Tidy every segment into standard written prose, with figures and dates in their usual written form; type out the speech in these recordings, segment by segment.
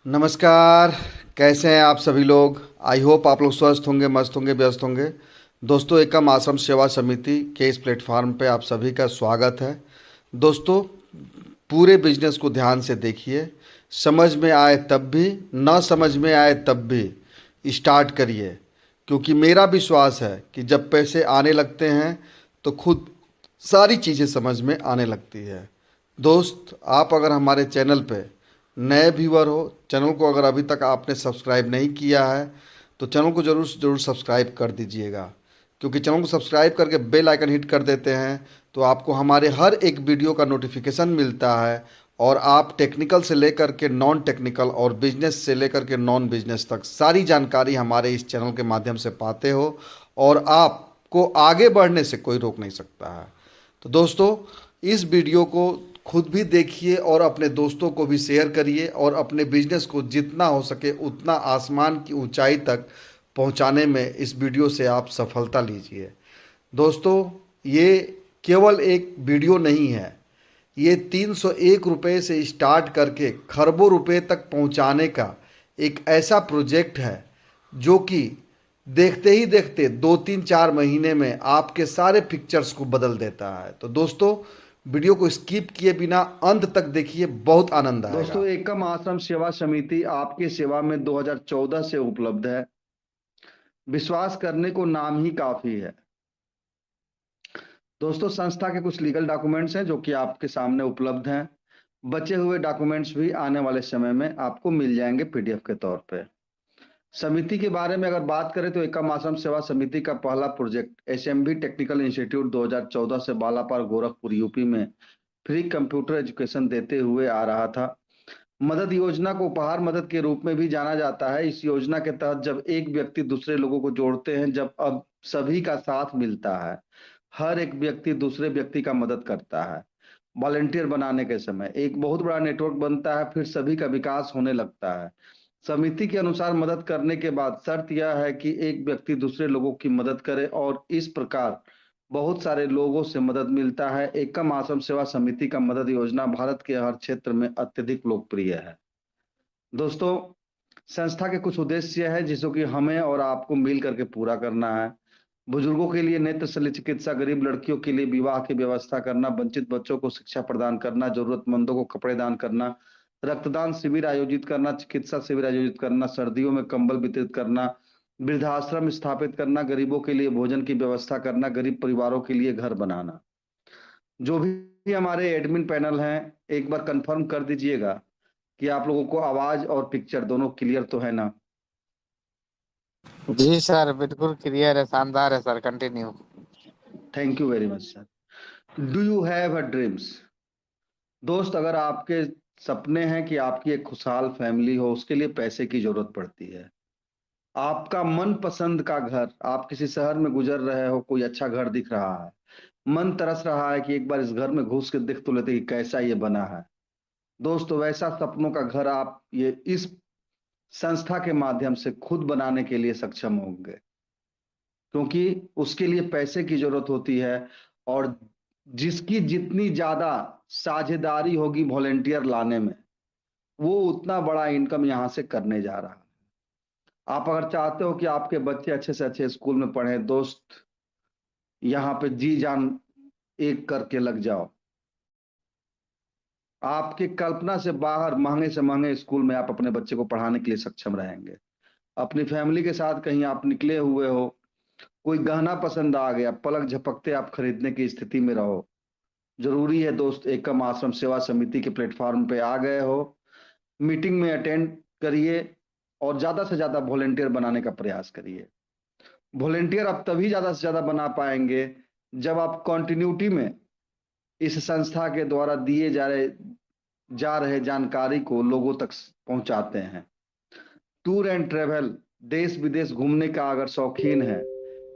नमस्कार। कैसे हैं आप सभी लोग। आई होप आप लोग स्वस्थ होंगे, मस्त होंगे, व्यस्त होंगे। दोस्तों, एकम आश्रम सेवा समिति के इस प्लेटफॉर्म पे आप सभी का स्वागत है। दोस्तों, पूरे बिजनेस को ध्यान से देखिए। समझ में आए तब भी, ना समझ में आए तब भी स्टार्ट करिए। क्योंकि मेरा विश्वास है कि जब पैसे आने लगते हैं तो खुद सारी चीज़ें समझ में आने लगती है। दोस्त, आप अगर हमारे चैनल पे नए व्यूअर हो, चैनल को अगर अभी तक आपने सब्सक्राइब नहीं किया है तो चैनल को ज़रूर ज़रूर सब्सक्राइब कर दीजिएगा। क्योंकि चैनल को सब्सक्राइब करके बेल आइकन हिट कर देते हैं तो आपको हमारे हर एक वीडियो का नोटिफिकेशन मिलता है। और आप टेक्निकल से लेकर के नॉन टेक्निकल और बिजनेस से लेकर के नॉन बिजनेस तक सारी जानकारी हमारे इस चैनल के माध्यम से पाते हो। और आपको आगे बढ़ने से कोई रोक नहीं सकता है। तो दोस्तों, इस वीडियो को खुद भी देखिए और अपने दोस्तों को भी शेयर करिए और अपने बिजनेस को जितना हो सके उतना आसमान की ऊंचाई तक पहुंचाने में इस वीडियो से आप सफलता लीजिए। दोस्तों, ये केवल एक वीडियो नहीं है। ये 301 रुपये से स्टार्ट करके खरबों रुपए तक पहुंचाने का एक ऐसा प्रोजेक्ट है जो कि देखते ही देखते 2 3 4 महीने में आपके सारे पिक्चर्स को बदल देता है। तो दोस्तों, वीडियो को स्किप किए बिना अंत तक देखिए, बहुत आनंद आएगा। दोस्तों, एकम आश्रम सेवा समिति आपकी सेवा में 2014 से उपलब्ध है। विश्वास करने को नाम ही काफी है। दोस्तों, संस्था के कुछ लीगल डॉक्यूमेंट्स हैं जो कि आपके सामने उपलब्ध हैं। बचे हुए डॉक्यूमेंट्स भी आने वाले समय में आपको मिल जाएंगे पीडीएफ के तौर पे। समिति के बारे में अगर बात करें तो एकम आश्रम सेवा समिति का पहला प्रोजेक्ट एसएमबी टेक्निकल इंस्टीट्यूट 2014 से बालापार गोरखपुर यूपी में फ्री कंप्यूटर एजुकेशन देते हुए आ रहा था। मदद योजना को उपहार मदद के रूप में भी जाना जाता है। इस योजना के तहत जब एक व्यक्ति दूसरे लोगों को जोड़ते हैं, जब अब सभी का साथ मिलता है, हर एक व्यक्ति दूसरे व्यक्ति का मदद करता है। वॉलेंटियर बनाने के समय एक बहुत बड़ा नेटवर्क बनता है, फिर सभी का विकास होने लगता है। समिति के अनुसार मदद करने के बाद शर्त यह है कि एक व्यक्ति दूसरे लोगों की मदद करे और इस प्रकार बहुत सारे लोगों से मदद मिलता है। एकम आश्रम सेवा समिति का मदद योजना भारत के हर क्षेत्र में अत्यधिक लोकप्रिय है। दोस्तों, संस्था के कुछ उद्देश्य है जिसको कि हमें और आपको मिल करके पूरा करना है। बुजुर्गों के लिए नेत्र शल्य चिकित्सा, गरीब लड़कियों के लिए विवाह की व्यवस्था करना, वंचित बच्चों को शिक्षा प्रदान करना, जरूरतमंदों को कपड़े दान करना, रक्तदान शिविर आयोजित करना, चिकित्सा शिविर आयोजित करना, सर्दियों में कंबल वितरित करना, वृद्धाश्रम स्थापित करना, गरीबों के लिए भोजन की व्यवस्था करना, गरीब परिवारों के लिए घर बनाना। जो भी हमारे एडमिन पैनल हैं, एक बार कंफर्म कर दीजिएगा कि आप लोगों को आवाज और पिक्चर दोनों क्लियर तो है ना। जी सर, बिल्कुल क्लियर है, शानदार है sir, continue. Thank you very much sir. Do you have a dreams. दोस्त, अगर आपके सपने हैं कि आपकी एक खुशहाल फैमिली हो, उसके लिए पैसे की जरूरत पड़ती है। आपका मनपसंद का घर, आप किसी शहर में गुजर रहे हो, कोई अच्छा घर दिख रहा है, मन तरस रहा है कि एक बार इस घर में घुस के देख तो लेते कि कैसा ये बना है। दोस्तों, वैसा सपनों का घर आप ये इस संस्था के माध्यम से खुद बनाने के लिए सक्षम होंगे। क्योंकि उसके लिए पैसे की जरूरत होती है और जिसकी जितनी ज्यादा साझेदारी होगी वॉलेंटियर लाने में, वो उतना बड़ा इनकम यहां से करने जा रहा है। आप अगर चाहते हो कि आपके बच्चे अच्छे से अच्छे स्कूल में पढ़े, दोस्त, यहाँ पे जी जान एक करके लग जाओ। आपकी कल्पना से बाहर महंगे से महंगे स्कूल में आप अपने बच्चे को पढ़ाने के लिए सक्षम रहेंगे। अपनी फैमिली के साथ कहीं आप निकले हुए हो, कोई गहना पसंद आ गया, पलक झपकते आप खरीदने की स्थिति में रहो। जरूरी है दोस्त, एकम आश्रम सेवा समिति के प्लेटफॉर्म पे आ गए हो, मीटिंग में अटेंड करिए और ज्यादा से ज्यादा वॉलेंटियर बनाने का प्रयास करिए। वॉलेंटियर आप तभी ज्यादा से ज्यादा बना पाएंगे जब आप कंटिन्यूटी में इस संस्था के द्वारा दिए जा रहे जानकारी को लोगों तक पहुंचाते हैं। टूर एंड ट्रेवल, देश विदेश घूमने का अगर शौकीन है,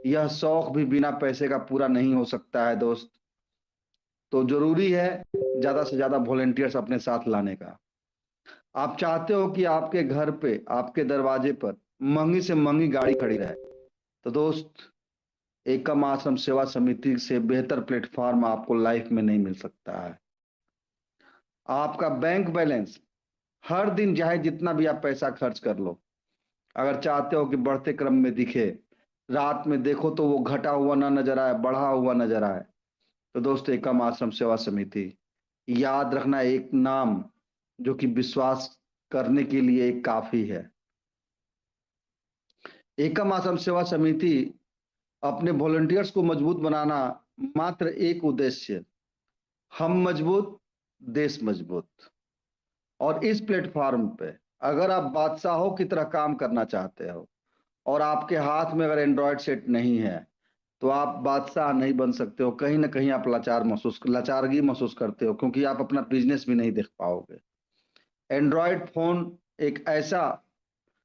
यह शौक भी बिना पैसे का पूरा नहीं हो सकता है दोस्त। तो जरूरी है ज्यादा से ज्यादा वॉलेंटियर्स अपने साथ लाने का। आप चाहते हो कि आपके घर पे, आपके दरवाजे पर महंगी से महंगी गाड़ी खड़ी रहे, तो दोस्त, एकम आश्रम सेवा समिति से बेहतर प्लेटफॉर्म आपको लाइफ में नहीं मिल सकता है। आपका बैंक बैलेंस हर दिन चाहे जितना भी आप पैसा खर्च कर लो, अगर चाहते हो कि बढ़ते क्रम में दिखे, रात में देखो तो वो घटा हुआ ना नजर आए, बढ़ा हुआ नजर आए, तो दोस्तों एकम आश्रम सेवा समिति, याद रखना एक नाम जो कि विश्वास करने के लिए एक काफी है। एकम आश्रम सेवा समिति अपने वॉलंटियर्स को मजबूत बनाना, मात्र एक उद्देश्य, हम मजबूत, देश मजबूत। और इस प्लेटफॉर्म पे अगर आप बादशाहों की तरह काम करना चाहते हो और आपके हाथ में अगर एंड्रॉयड सेट नहीं है, तो आप बादशाह नहीं बन सकते हो। कहीं ना कहीं आप लाचारगी महसूस करते हो, क्योंकि आप अपना बिजनेस भी नहीं देख पाओगे। एंड्रॉयड फोन एक ऐसा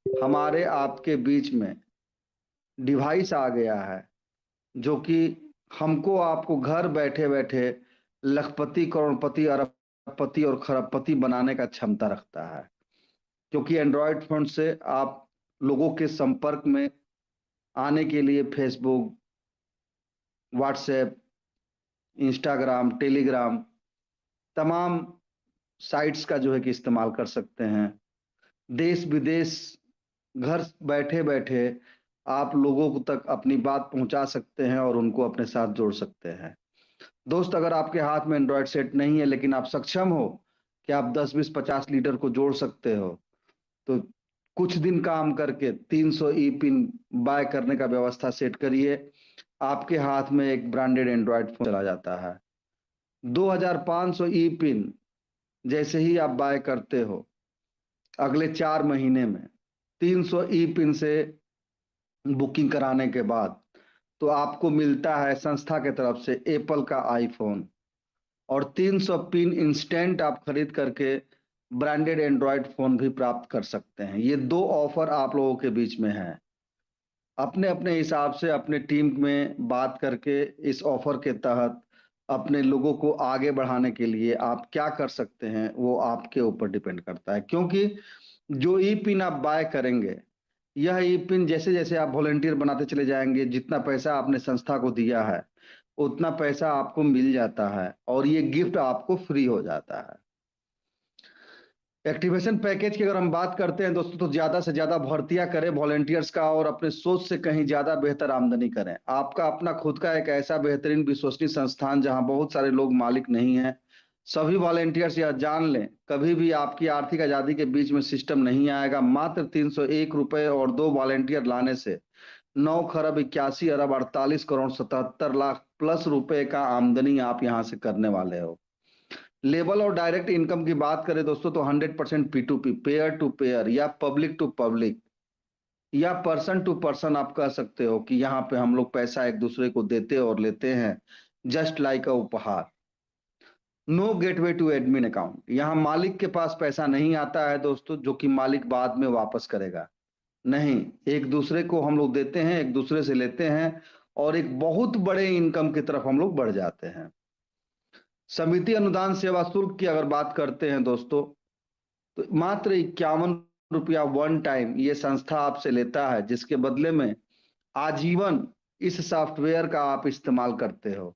हमारे आपके बीच में डिवाइस आ गया है जो कि हमको आपको घर बैठे बैठे लखपति, करोड़पति, अरबपति और खरबपति बनाने का क्षमता रखता है। क्योंकि एंड्रॉयड फोन से आप लोगों के संपर्क में आने के लिए फेसबुक, व्हाट्सएप, इंस्टाग्राम, टेलीग्राम, तमाम साइट्स का जो है कि इस्तेमाल कर सकते हैं। देश विदेश घर बैठे बैठे आप लोगों को तक अपनी बात पहुंचा सकते हैं और उनको अपने साथ जोड़ सकते हैं। दोस्त, अगर आपके हाथ में एंड्रॉयड सेट नहीं है लेकिन आप सक्षम हो कि आप 10, 20, 50 लीटर को जोड़ सकते हो, तो कुछ दिन काम करके 300 ई पिन बाय करने का व्यवस्था सेट करिए। आपके हाथ में एक ब्रांडेड एंड्रॉयड फोन चला जाता है। 2500 ई पिन जैसे ही आप बाय करते हो, अगले 4 महीने में 300 ई पिन से बुकिंग कराने के बाद तो आपको मिलता है संस्था के तरफ से एप्पल का आईफोन, और 300 पिन इंस्टेंट आप खरीद करके ब्रांडेड एंड्रॉयड फोन भी प्राप्त कर सकते हैं। ये दो ऑफर आप लोगों के बीच में है। अपने अपने हिसाब से अपने टीम में बात करके इस ऑफर के तहत अपने लोगों को आगे बढ़ाने के लिए आप क्या कर सकते हैं, वो आपके ऊपर डिपेंड करता है। क्योंकि जो ई पिन आप बाय करेंगे, यह ई पिन जैसे जैसे आप वॉलेंटियर बनाते चले जाएंगे, जितना पैसा आपने संस्था को दिया है उतना पैसा आपको मिल जाता है और ये गिफ्ट आपको फ्री हो जाता है। एक्टिवेशन पैकेज की अगर हम बात करते हैं दोस्तों, तो ज्यादा से ज्यादा भर्तियां करें वॉलेंटियर्स का और अपने सोच से कहीं ज्यादा बेहतर आमदनी करें। आपका अपना खुद का एक ऐसा बेहतरीन विश्वसनीय संस्थान जहां बहुत सारे लोग मालिक नहीं हैं। सभी वॉलेंटियर्स यह जान लें, कभी भी आपकी आर्थिक आजादी के बीच में सिस्टम नहीं आएगा। मात्र 301 रुपए और 2 वॉलेंटियर लाने से 9 खरब 81 अरब 48 करोड़ 77 लाख प्लस रुपए का आमदनी आप यहां से करने वाले हो। लेबल और डायरेक्ट इनकम की बात करें दोस्तों, तो 100% P2P, पेयर टू पेयर या पब्लिक टू पब्लिक या पर्सन टू पर्सन आप कह सकते हो कि यहाँ पे हम लोग पैसा एक दूसरे को देते और लेते हैं, जस्ट लाइक अ उपहार। No gateway to admin account, यहाँ मालिक के पास पैसा नहीं आता है दोस्तों, जो कि मालिक बाद में वापस करेगा। नहीं, एक दूसरे को हम लोग देते हैं, एक दूसरे से लेते हैं और एक बहुत बड़े इनकम की तरफ हम लोग बढ़ जाते हैं। समिति अनुदान सेवा शुल्क की अगर बात करते हैं दोस्तों, तो मात्र 51 रुपया वन टाइम ये संस्था आपसे लेता है, जिसके बदले में आजीवन इस सॉफ्टवेयर का आप इस्तेमाल करते हो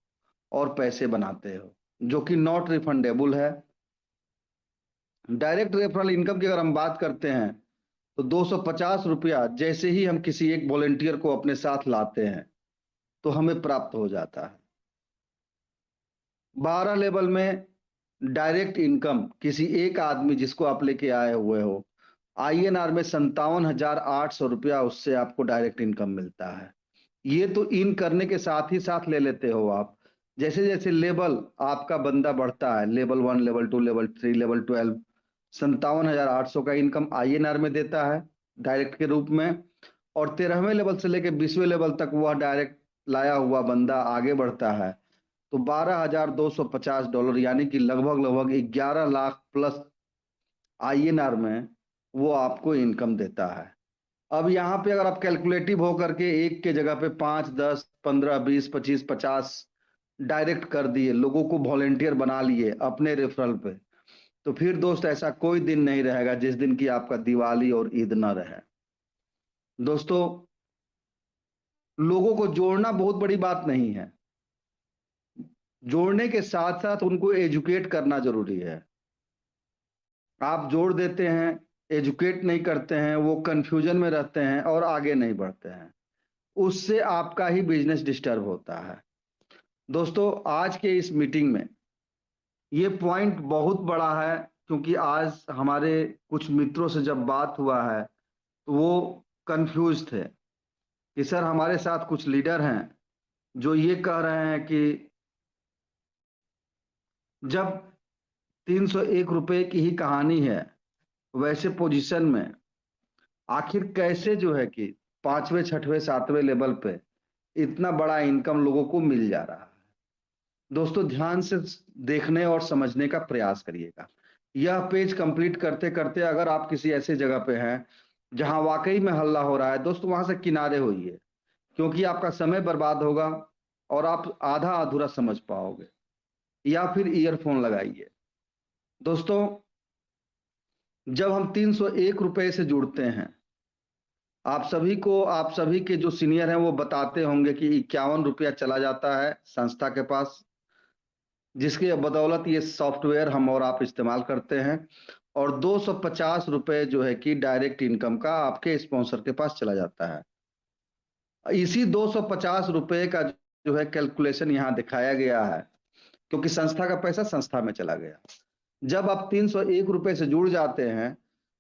और पैसे बनाते हो, जो कि नॉट रिफंडेबल है। डायरेक्ट रेफरल इनकम की अगर हम बात करते हैं, तो 250 रुपया जैसे ही हम किसी एक वॉलेंटियर को अपने साथ लाते हैं तो हमें प्राप्त हो जाता है। 12 लेवल में डायरेक्ट इनकम किसी एक आदमी जिसको आप लेके आए हुए हो, INR में 57,800 रुपया उससे आपको डायरेक्ट इनकम मिलता है। ये तो इन करने के साथ ही साथ ले लेते हो आप। जैसे जैसे लेवल आपका बंदा बढ़ता है, लेवल 1, लेवल 2, लेवल 3, लेवल 12, 57,800 का इनकम INR में देता है डायरेक्ट के रूप में। और 13वें लेवल से लेकर 20वें लेवल तक वह डायरेक्ट लाया हुआ बंदा आगे बढ़ता है, तो $12,250 यानी कि लगभग लगभग 11 लाख प्लस INR में वो आपको इनकम देता है। अब यहाँ पे अगर आप कैलकुलेटिव हो करके एक के जगह पे 5, 10, 15, 20, 25, 50 डायरेक्ट कर दिए, लोगों को वॉलेंटियर बना लिए अपने रेफरल पे, तो फिर दोस्त ऐसा कोई दिन नहीं रहेगा जिस दिन की आपका दिवाली और ईद ना रहे। दोस्तों, लोगों को जोड़ना बहुत बड़ी बात नहीं है, जोड़ने के साथ साथ उनको एजुकेट करना जरूरी है। आप जोड़ देते हैं, एजुकेट नहीं करते हैं, वो कंफ्यूजन में रहते हैं और आगे नहीं बढ़ते हैं। उससे आपका ही बिजनेस डिस्टर्ब होता है। दोस्तों, आज के इस मीटिंग में ये पॉइंट बहुत बड़ा है, क्योंकि आज हमारे कुछ मित्रों से जब बात हुआ है तो वो कंफ्यूज थे कि सर, हमारे साथ कुछ लीडर हैं जो ये कह रहे हैं कि जब 301 रुपए की ही कहानी है, वैसे पोजीशन में आखिर कैसे जो है कि पांचवें छठवें सातवें लेवल पे इतना बड़ा इनकम लोगों को मिल जा रहा है। दोस्तों, ध्यान से देखने और समझने का प्रयास करिएगा। यह पेज कंप्लीट करते करते अगर आप किसी ऐसे जगह पे हैं जहां वाकई में हल्ला हो रहा है, दोस्तों वहां से किनारे होइए, क्योंकि आपका समय बर्बाद होगा और आप आधा अधूरा समझ पाओगे। या फिर ईयरफोन लगाइए। दोस्तों, जब हम 301 रुपए से जुड़ते हैं, आप सभी के जो सीनियर हैं वो बताते होंगे कि 51 रुपया चला जाता है संस्था के पास, जिसके बदौलत ये सॉफ्टवेयर हम और आप इस्तेमाल करते हैं, और 250 रुपए जो है कि डायरेक्ट इनकम का आपके स्पॉन्सर के पास चला जाता है। इसी 250 रुपए का जो है कैलकुलेशन यहाँ दिखाया गया है, क्योंकि संस्था का पैसा संस्था में चला गया। जब आप 301 रुपए से जुड़ जाते हैं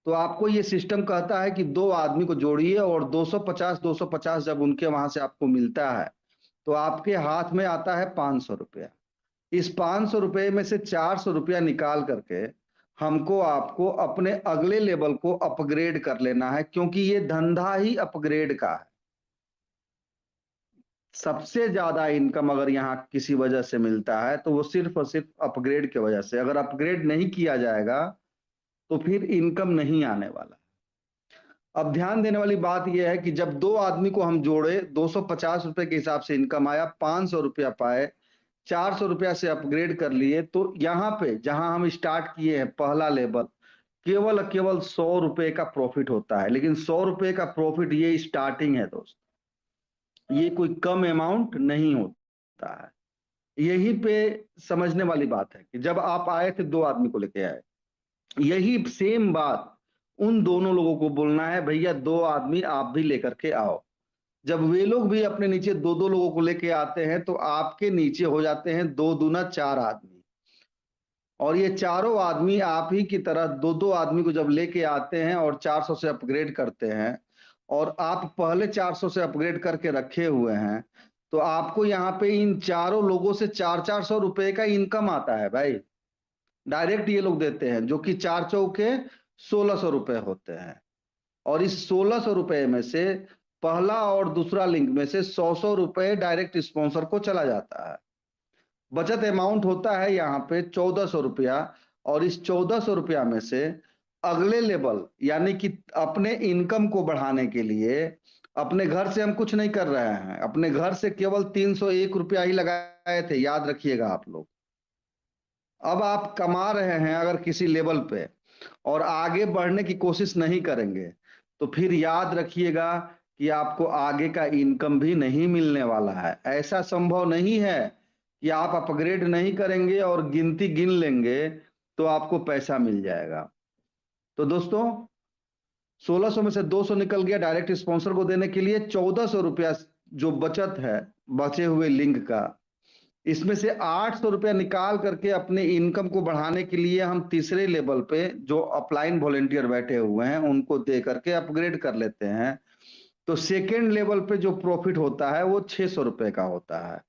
तो आपको ये सिस्टम कहता है कि दो आदमी को जोड़िए, और 250 जब उनके वहां से आपको मिलता है तो आपके हाथ में आता है 500 रुपया। इस 500 रुपए में से 400 रुपया निकाल करके हमको आपको अपने अगले लेवल को अपग्रेड कर लेना है, क्योंकि ये धंधा ही अपग्रेड का है। सबसे ज्यादा इनकम अगर यहाँ किसी वजह से मिलता है तो वो सिर्फ और सिर्फ अपग्रेड की वजह से। अगर अपग्रेड नहीं किया जाएगा तो फिर इनकम नहीं आने वाला। अब ध्यान देने वाली बात यह है कि जब दो आदमी को हम जोड़े, 250 रुपए के हिसाब से इनकम आया, 500 रुपया पाए, 400 रुपया से अपग्रेड कर लिए, तो यहाँ पे जहां हम स्टार्ट किए हैं पहला लेवल, केवल 100 रुपए का प्रॉफिट होता है। लेकिन 100 रुपए का प्रॉफिट ये स्टार्टिंग है दोस्त, ये कोई कम अमाउंट नहीं होता है। यही पे समझने वाली बात है कि जब आप आए थे, दो आदमी को लेके आए, यही सेम बात उन दोनों लोगों को बोलना है, भैया दो आदमी आप भी लेकर के आओ। जब वे लोग भी अपने नीचे दो दो लोगों को लेके आते हैं तो आपके नीचे हो जाते हैं दो दूना चार आदमी, और ये चारों आदमी आप ही की तरह दो दो आदमी को जब लेके आते हैं और 400 से अपग्रेड करते हैं, और आप पहले 400 से अपग्रेड करके रखे हुए हैं, तो आपको यहाँ पे इन चारों लोगों से 400 रुपए का इनकम आता है भाई। डायरेक्ट ये लोग देते हैं, जो कि 4 चौके 1600 रुपए होते हैं। और इस 1600 रुपए में से पहला और दूसरा लिंक में से 100 रुपए डायरेक्ट स्पॉन्सर को चला जाता है। बचत अमाउंट होता है यहाँ पे 1400 रुपया, और इस 1400 रुपया में से अगले लेवल यानी कि अपने इनकम को बढ़ाने के लिए, अपने घर से हम कुछ नहीं कर रहे हैं, अपने घर से केवल 301 रुपया ही लगाए थे, याद रखिएगा आप लोग। अब आप कमा रहे हैं अगर किसी लेवल पे और आगे बढ़ने की कोशिश नहीं करेंगे, तो फिर याद रखिएगा कि आपको आगे का इनकम भी नहीं मिलने वाला है। ऐसा संभव नहीं है कि आप अपग्रेड नहीं करेंगे और गिनती गिन लेंगे तो आपको पैसा मिल जाएगा। तो दोस्तों, 1600 में से 200 निकल गया डायरेक्ट स्पॉन्सर को देने के लिए। 1400 रुपया जो बचत है बचे हुए लिंक का, इसमें से 800 रुपया निकाल करके अपने इनकम को बढ़ाने के लिए हम तीसरे लेवल पे जो अपलाइन वॉलेंटियर बैठे हुए हैं उनको दे करके अपग्रेड कर लेते हैं। तो सेकेंड लेवल पे जो प्रॉफिट होता है वो 600 रुपए का होता है।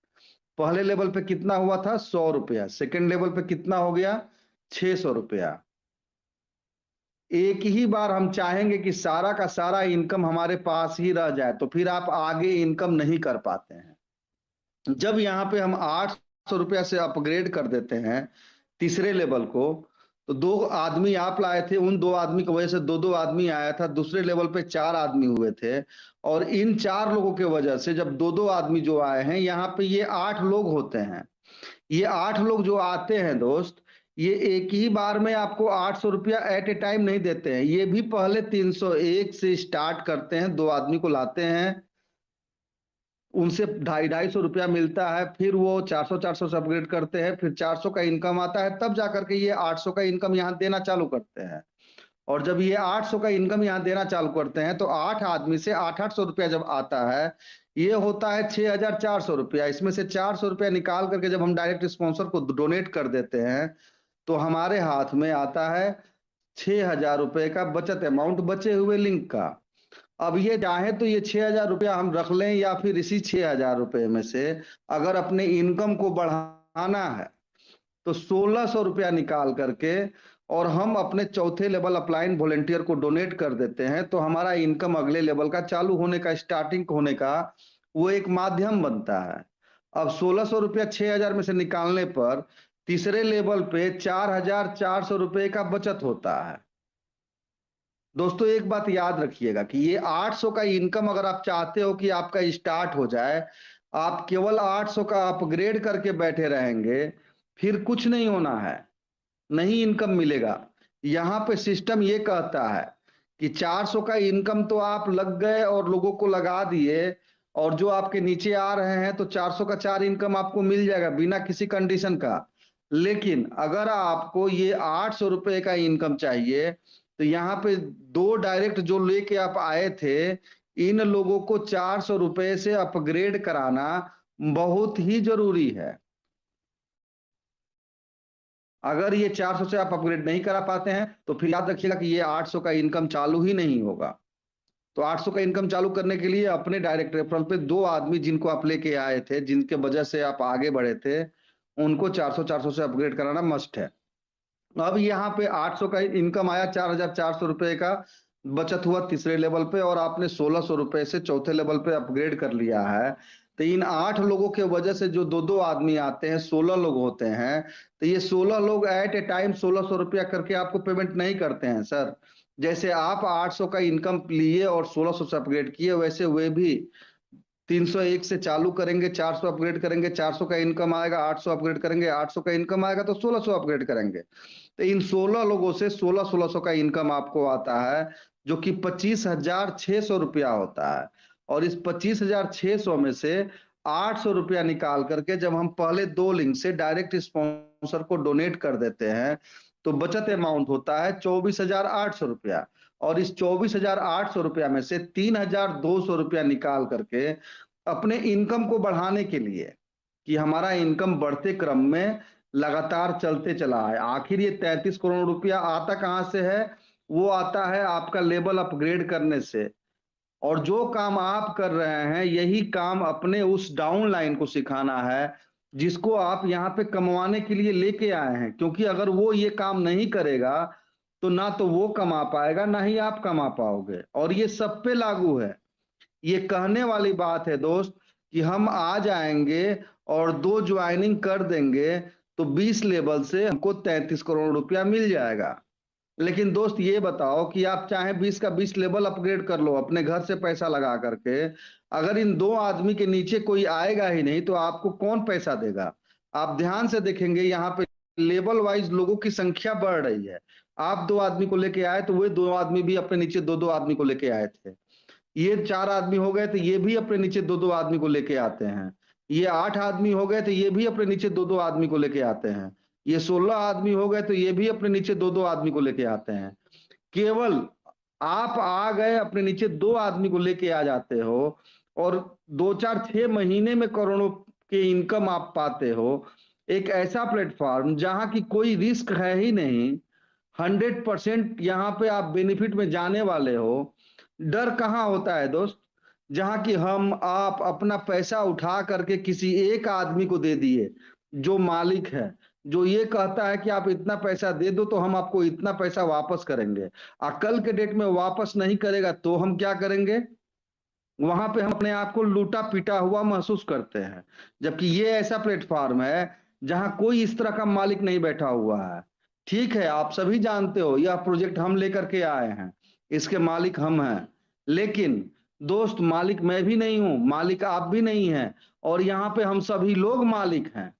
पहले लेवल पे कितना हुआ था? 100 रुपया। सेकेंड लेवल पे कितना हो गया? 600 रुपया। एक ही बार हम चाहेंगे कि सारा का सारा इनकम हमारे पास ही रह जाए, तो फिर आप आगे इनकम नहीं कर पाते हैं। जब यहाँ पे हम 800 रुपया से अपग्रेड कर देते हैं तीसरे लेवल को, तो दो आदमी आप लाए थे, उन दो आदमी की वजह से दो दो आदमी आया था, दूसरे लेवल पे चार आदमी हुए थे, और इन चार लोगों की वजह से जब दो दो आदमी जो आए हैं, यहाँ पे ये 8 लोग होते हैं। ये 8 लोग जो आते हैं दोस्त, ये एक ही बार में आपको 800 रुपया एट ए टाइम नहीं देते हैं। ये भी पहले 301 से स्टार्ट करते हैं, दो आदमी को लाते हैं, उनसे 250-250 मिलता है, फिर वो 400-400 से अपग्रेड करते हैं, फिर 400 का इनकम आता है, तब जाकर के ये 800 का इनकम यहाँ देना चालू करते हैं। और जब ये 800 का इनकम यहाँ देना चालू करते हैं तो 8 आदमी से 800 रुपया जब आता है, ये होता है 6400 रुपया। इसमें से 400 रुपया निकाल करके जब हम डायरेक्ट स्पॉन्सर को डोनेट कर देते हैं तो हमारे हाथ में आता है 6000 रुपए का बचत अमाउंट बचे हुए लिंक का। अब ये चाहे तो ये 6000 रुपया हम रख लें या फिर इसी 6000 रुपए में से अगर अपने इनकम को बढ़ाना है तो 1600 रुपया निकाल करके और हम अपने चौथे लेवल अपलाइन वॉलेंटियर को डोनेट कर देते हैं तो हमारा इनकम अगले लेवल का चालू होने का, स्टार्टिंग होने का वो एक माध्यम बनता है। अब 1600 रुपया 6000 में से निकालने पर तीसरे लेवल पे 4400 रुपए का बचत होता है। दोस्तों एक बात याद रखिएगा कि ये 800 का इनकम अगर आप चाहते हो कि आपका स्टार्ट हो जाए, आप केवल 800 का अपग्रेड करके बैठे रहेंगे, फिर कुछ नहीं होना है, नहीं इनकम मिलेगा। यहाँ पे सिस्टम ये कहता है कि 400 का इनकम तो आप लग गए और लोगों को लगा दिए, और जो आपके नीचे आ रहे हैं तो 400 का 4 इनकम आपको मिल जाएगा बिना किसी कंडीशन का। लेकिन अगर आपको ये 800 रुपए का इनकम चाहिए तो यहाँ पे 2 डायरेक्ट जो लेके आप आए थे, इन लोगों को 400 रुपए से अपग्रेड कराना बहुत ही जरूरी है। अगर ये 400 से आप अपग्रेड नहीं करा पाते हैं तो फिर याद रखिएगा कि ये 800 का इनकम चालू ही नहीं होगा। तो 800 का इनकम चालू करने के लिए अपने डायरेक्ट रेफरल पे 2 आदमी जिनको आप लेके आए थे, जिनके वजह से आप आगे बढ़े थे, उनको 400-400 से अपग्रेड कराना मस्ट है। अब यहाँ पे 800 का इनकम आया, 4400 रुपए का बचत हुआ तीसरे लेवल पे, और आपने 1600 रुपए से चौथे लेवल पे अपग्रेड कर लिया है। तो इन 8 लोगों के वजह से जो 2-2 आदमी आते हैं, 16 लोग होते हैं। तो ये 16 लोग एट ए टाइम 1600 रुपया करके आपको पेमेंट नहीं करते हैं सर। जैसे आप 800 का इनकम लिए और 1600 से अपग्रेड किए, वैसे वे भी 301 से चालू करेंगे, 400 अपग्रेड करेंगे, 400 का इनकम आएगा, 800 अपग्रेड करेंगे, 800 का इनकम आएगा तो 1600 अपग्रेड करेंगे। तो इन 16 लोगों से 1600 का इनकम आपको आता है, जो कि 25,600 रुपया होता है। और इस 25,600 में से 800 रुपया निकाल करके जब हम पहले 2 लिंक से डायरेक्ट स्पॉन्सर को डोनेट कर देते हैं तो बचत अमाउंट होता है 24,800 रुपया। और इस 24,800 रुपया में से 3,200 रुपया निकाल करके अपने इनकम को बढ़ाने के लिए, कि हमारा इनकम बढ़ते क्रम में लगातार चलते चला है। आखिर ये 33 करोड़ रुपया आता कहां से है? वो आता है आपका लेवल अपग्रेड करने से। और जो काम आप कर रहे हैं, यही काम अपने उस डाउन लाइन को सिखाना है, जिसको आप यहाँ पे कमवाने के लिए लेके आए हैं। क्योंकि अगर वो ये काम नहीं करेगा तो ना तो वो कमा पाएगा, ना ही आप कमा पाओगे। और ये सब पे लागू है। ये कहने वाली बात है दोस्त कि हम आ जाएंगे और 2 ज्वाइनिंग कर देंगे तो 20 लेवल से हमको 33 करोड़ रुपया मिल जाएगा। लेकिन दोस्त ये बताओ कि आप चाहे 20 का 20 लेवल अपग्रेड कर लो अपने घर से पैसा लगा करके, अगर इन 2 आदमी के नीचे कोई आएगा ही नहीं तो आपको कौन पैसा देगा? आप ध्यान से देखेंगे यहाँ पे लेवल वाइज लोगों की संख्या बढ़ रही है। आप 2 आदमी को लेके आए तो वे 2 आदमी भी अपने नीचे 2-2 आदमी को लेके आए थे। ये 4 आदमी हो गए तो ये भी अपने नीचे 2-2 आदमी को लेके आते हैं। ये 8 आदमी हो गए तो ये भी अपने नीचे 2-2 आदमी को लेके आते हैं। ये 16 आदमी हो गए तो ये भी अपने नीचे 2-2 आदमी को लेके आते हैं। केवल आप आ गए अपने नीचे 2 आदमी को लेके आ जाते हो और 2-4-6 महीने में करोड़ों के इनकम आप पाते हो। एक ऐसा प्लेटफॉर्म जहां की कोई रिस्क है ही नहीं, 100% यहाँ पे आप बेनिफिट में जाने वाले हो। डर कहाँ होता है दोस्त? जहां कि हम आप अपना पैसा उठा करके किसी एक आदमी को दे दिए जो मालिक है, जो ये कहता है कि आप इतना पैसा दे दो तो हम आपको इतना पैसा वापस करेंगे। कल के डेट में वापस नहीं करेगा तो हम क्या करेंगे? वहां पे हम अपने आप को लूटा पीटा हुआ महसूस करते हैं। जबकि ये ऐसा प्लेटफॉर्म है जहां कोई इस तरह का मालिक नहीं बैठा हुआ है। ठीक है, आप सभी जानते हो यह प्रोजेक्ट हम लेकर के आए हैं, इसके मालिक हम हैं। लेकिन दोस्त, मालिक मैं भी नहीं हूं, मालिक आप भी नहीं हैं, और यहाँ पे हम सभी लोग मालिक हैं।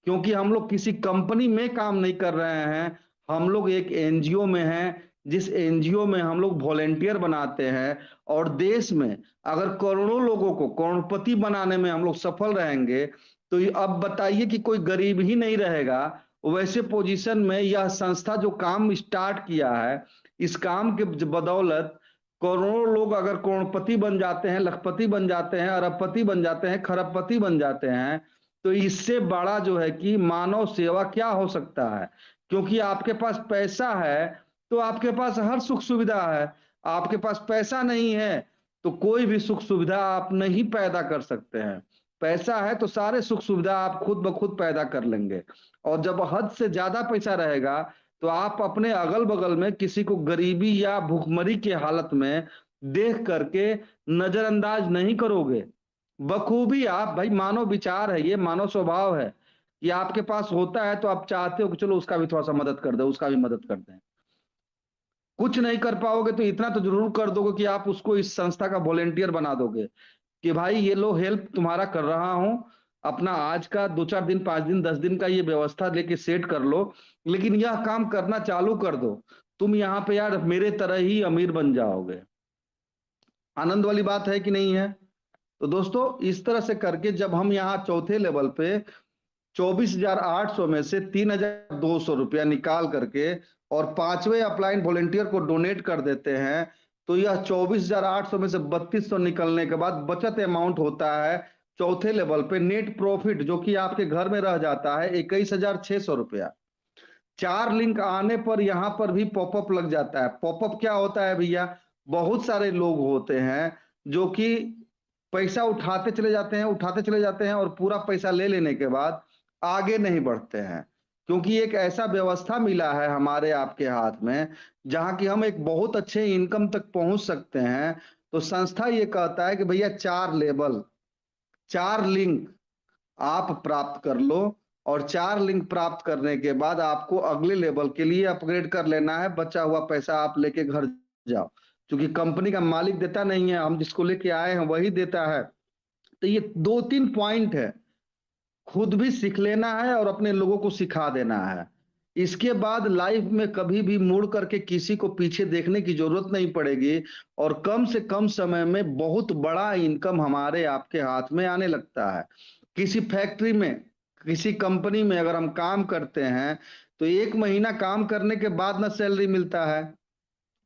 क्योंकि हम लोग किसी कंपनी में काम नहीं कर रहे हैं, हम लोग एक एनजीओ में हैं, जिस एनजीओ में हम लोग वॉलेंटियर बनाते हैं और देश में अगर करोड़ों लोगों को करोड़पति बनाने में हम लोग सफल रहेंगे, तो अब बताइए कि कोई गरीब ही नहीं रहेगा। वैसे पोजीशन में यह संस्था जो काम स्टार्ट किया है, इस काम के बदौलत करोड़ों लोग अगर करोड़पति बन जाते हैं, लखपति बन जाते हैं, अरबपति बन जाते हैं, खरबपति बन जाते हैं, तो इससे बड़ा जो है कि मानव सेवा क्या हो सकता है। क्योंकि आपके पास पैसा है तो आपके पास हर सुख सुविधा है, आपके पास पैसा नहीं है तो कोई भी सुख सुविधा आप नहीं पैदा कर सकते हैं। पैसा है तो सारे सुख सुविधा आप खुद ब खुद पैदा कर लेंगे। और जब हद से ज्यादा पैसा रहेगा तो आप अपने अगल बगल में किसी को गरीबी या भूखमरी की हालत में देख करके नजरअंदाज नहीं करोगे। बखूबी आप, भाई मानव विचार है, ये मानव स्वभाव है कि आपके पास होता है तो आप चाहते हो कि चलो उसका भी थोड़ा सा मदद कर दो, उसका भी मदद कर दें। कुछ नहीं कर पाओगे तो इतना तो जरूर कर दोगे कि आप उसको इस संस्था का वॉलेंटियर बना दोगे कि भाई ये लो हेल्प तुम्हारा कर रहा हूं, अपना आज का 2-4 दिन 5 दिन 10 दिन का ये व्यवस्था लेके सेट कर लो, लेकिन यह काम करना चालू कर दो। तुम यहाँ पे यार मेरे तरह ही अमीर बन जाओगे। आनंद वाली बात है कि नहीं है? तो दोस्तों इस तरह से करके जब हम यहाँ चौथे लेवल पे 24,800 में से 3,200 रुपया निकाल करके और पांचवें अपलाइन वॉलेंटियर को डोनेट कर देते हैं, तो यह 24,800 में से 3,200 निकलने के बाद बचत अमाउंट होता है चौथे लेवल पे नेट प्रॉफिट, जो कि आपके घर में रह जाता है 21,600 रुपया। 4 लिंक आने पर यहां पर भी पॉपअप लग जाता है। पॉपअप क्या होता है भैया? बहुत सारे लोग होते हैं जो कि पैसा उठाते चले जाते हैं, उठाते चले जाते हैं और पूरा पैसा ले लेने के बाद आगे नहीं बढ़ते हैं। क्योंकि एक ऐसा व्यवस्था मिला है हमारे आपके हाथ में जहां कि हम एक बहुत अच्छे इनकम तक पहुंच सकते हैं। तो संस्था ये कहता है कि भैया 4 लेवल, 4 लिंक आप प्राप्त कर लो और 4 लिंक प्राप्त करने के बाद आपको अगले लेवल के लिए अपग्रेड कर लेना है। बचा हुआ पैसा आप लेके घर जाओ, क्योंकि कंपनी का मालिक देता नहीं है, हम जिसको लेके आए हैं वही देता है। तो ये 2-3 पॉइंट है, खुद भी सीख लेना है और अपने लोगों को सिखा देना है। इसके बाद लाइफ में कभी भी मुड़ करके किसी को पीछे देखने की जरूरत नहीं पड़ेगी और कम से कम समय में बहुत बड़ा इनकम हमारे आपके हाथ में आने लगता है। किसी फैक्ट्री में, किसी कंपनी में अगर हम काम करते हैं तो 1 महीना काम करने के बाद ना सैलरी मिलता है।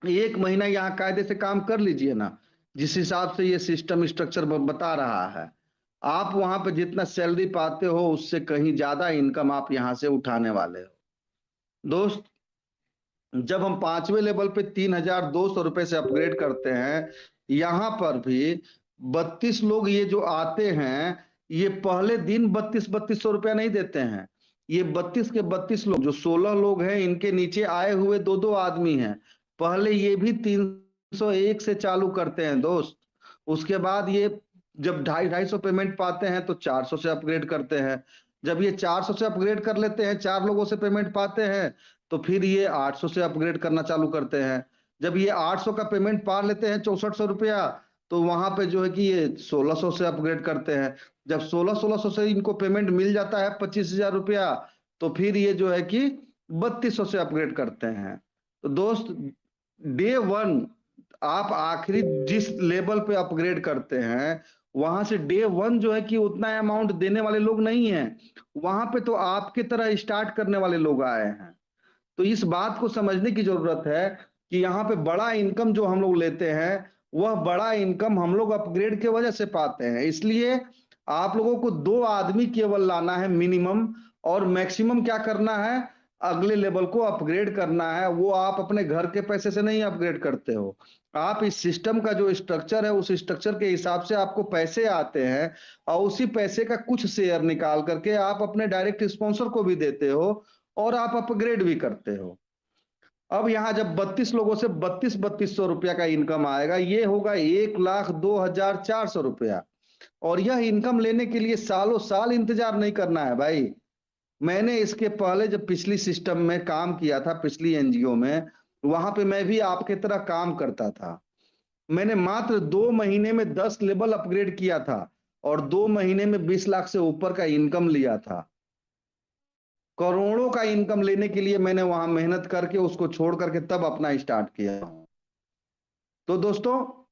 1 महीना यहाँ कायदे से काम कर लीजिए ना, जिस हिसाब से ये सिस्टम स्ट्रक्चर बता रहा है, आप वहां पे जितना सैलरी पाते हो उससे कहीं ज्यादा इनकम आप यहां से उठाने वाले हो। दोस्त, जब हम पांचवें लेवल पे 3,200 रुपए से अपग्रेड करते हैं, यहां पर भी 32 लोग ये जो आते हैं, ये पहले दिन 32-32 सौ रुपया नहीं देते हैं। ये 32 के 32 लोग, जो 16 लोग हैं, इनके नीचे आए हुए 2-2 आदमी हैं, पहले ये भी 301 से चालू करते हैं दोस्त। उसके बाद ये जब 250-250 पेमेंट पाते हैं तो 400 से अपग्रेड करते हैं। जब ये 400 से अपग्रेड कर लेते हैं, 4 लोगों से पेमेंट पाते हैं, तो फिर ये 800 से अपग्रेड करना चालू करते हैं। जब ये 800 का पेमेंट पार लेते हैं 6400 रुपया, तो वहां पे जो है कि ये 1600 से अपग्रेड करते हैं। जब 1600 से इनको पेमेंट मिल जाता है 25,000 रुपया, तो फिर ये जो है कि 3200 से अपग्रेड करते हैं। तो दोस्त, डे 1 आप आखिरी जिस लेवल पे अपग्रेड करते हैं, वहां से डे 1 जो है कि उतना अमाउंट देने वाले लोग नहीं है, वहां पे तो आपके तरह स्टार्ट करने वाले लोग आए हैं। तो इस बात को समझने की जरूरत है कि यहाँ पे बड़ा इनकम जो हम लोग लेते हैं, वह बड़ा इनकम हम लोग अपग्रेड के वजह से पाते हैं। इसलिए आप लोगों को 2 आदमी केवल लाना है मिनिमम, और मैक्सिमम क्या करना है, अगले लेवल को अपग्रेड करना है। वो आप अपने घर के पैसे से नहीं अपग्रेड करते हो, आप इस सिस्टम का जो स्ट्रक्चर है उस स्ट्रक्चर के हिसाब से आपको पैसे आते हैं और उसी पैसे का कुछ शेयर निकाल करके आप अपने डायरेक्ट स्पॉन्सर को भी देते हो और आप अपग्रेड भी करते हो। अब यहां जब 32 लोगों से 32-32 सौ रुपया का इनकम आएगा, ये होगा 1,02,400 रुपया। और यह इनकम लेने के लिए सालों साल इंतजार नहीं करना है भाई। मैंने इसके पहले जब पिछली सिस्टम में काम किया था, पिछली एनजीओ में, वहां पे मैं भी आपके तरह काम करता था। मैंने मात्र 2 महीने में 10 लेवल अपग्रेड किया था और 2 महीने में 20 लाख से ऊपर का इनकम लिया था। करोड़ों का इनकम लेने के लिए मैंने वहां मेहनत करके उसको छोड़ करके तब अपना स्टार्ट किया। तो दोस्तों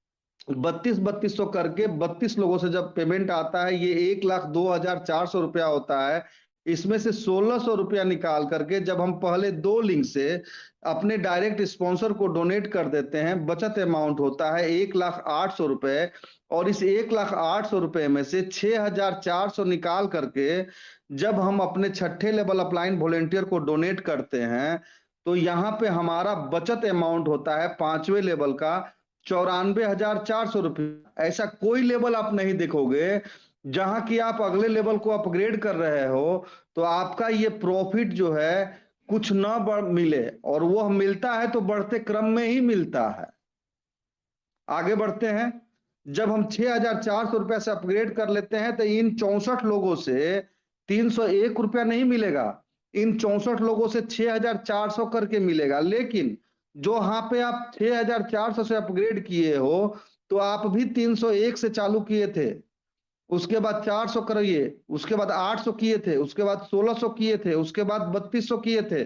32,200 करके 32 लोगों से जब पेमेंट आता है, ये 1,02,400 रुपया होता है। इसमें से 1,600 रुपया निकाल करके जब हम पहले दो लिंक से अपने डायरेक्ट स्पॉन्सर को डोनेट कर देते हैं, बचत अमाउंट होता है 1,08,000 रुपए। और इस 1,08,000 रुपए में से 6,400 निकाल करके जब हम अपने छठे लेवल अपलाइन वॉलेंटियर को डोनेट करते हैं, तो यहाँ पे हमारा बचत अमाउंट होता है पांचवें लेवल का 94,400 रुपये। ऐसा कोई लेवल आप नहीं देखोगे जहां कि आप अगले लेवल को अपग्रेड कर रहे हो तो आपका ये प्रॉफिट जो है कुछ न बढ़ मिले, और वह मिलता है तो बढ़ते क्रम में ही मिलता है। आगे बढ़ते हैं। जब हम 6,400 रुपया से अपग्रेड कर लेते हैं तो इन 64 लोगों से 301 रुपया नहीं मिलेगा, इन 64 लोगों से 6,400 करके मिलेगा। लेकिन जो यहाँ पे आप 6,400 से अपग्रेड किए हो तो आप भी 301 से चालू किए थे, उसके बाद 400 करिए, उसके बाद 800 किए थे, उसके बाद 1,600 किए थे, उसके बाद 3,200 किए थे,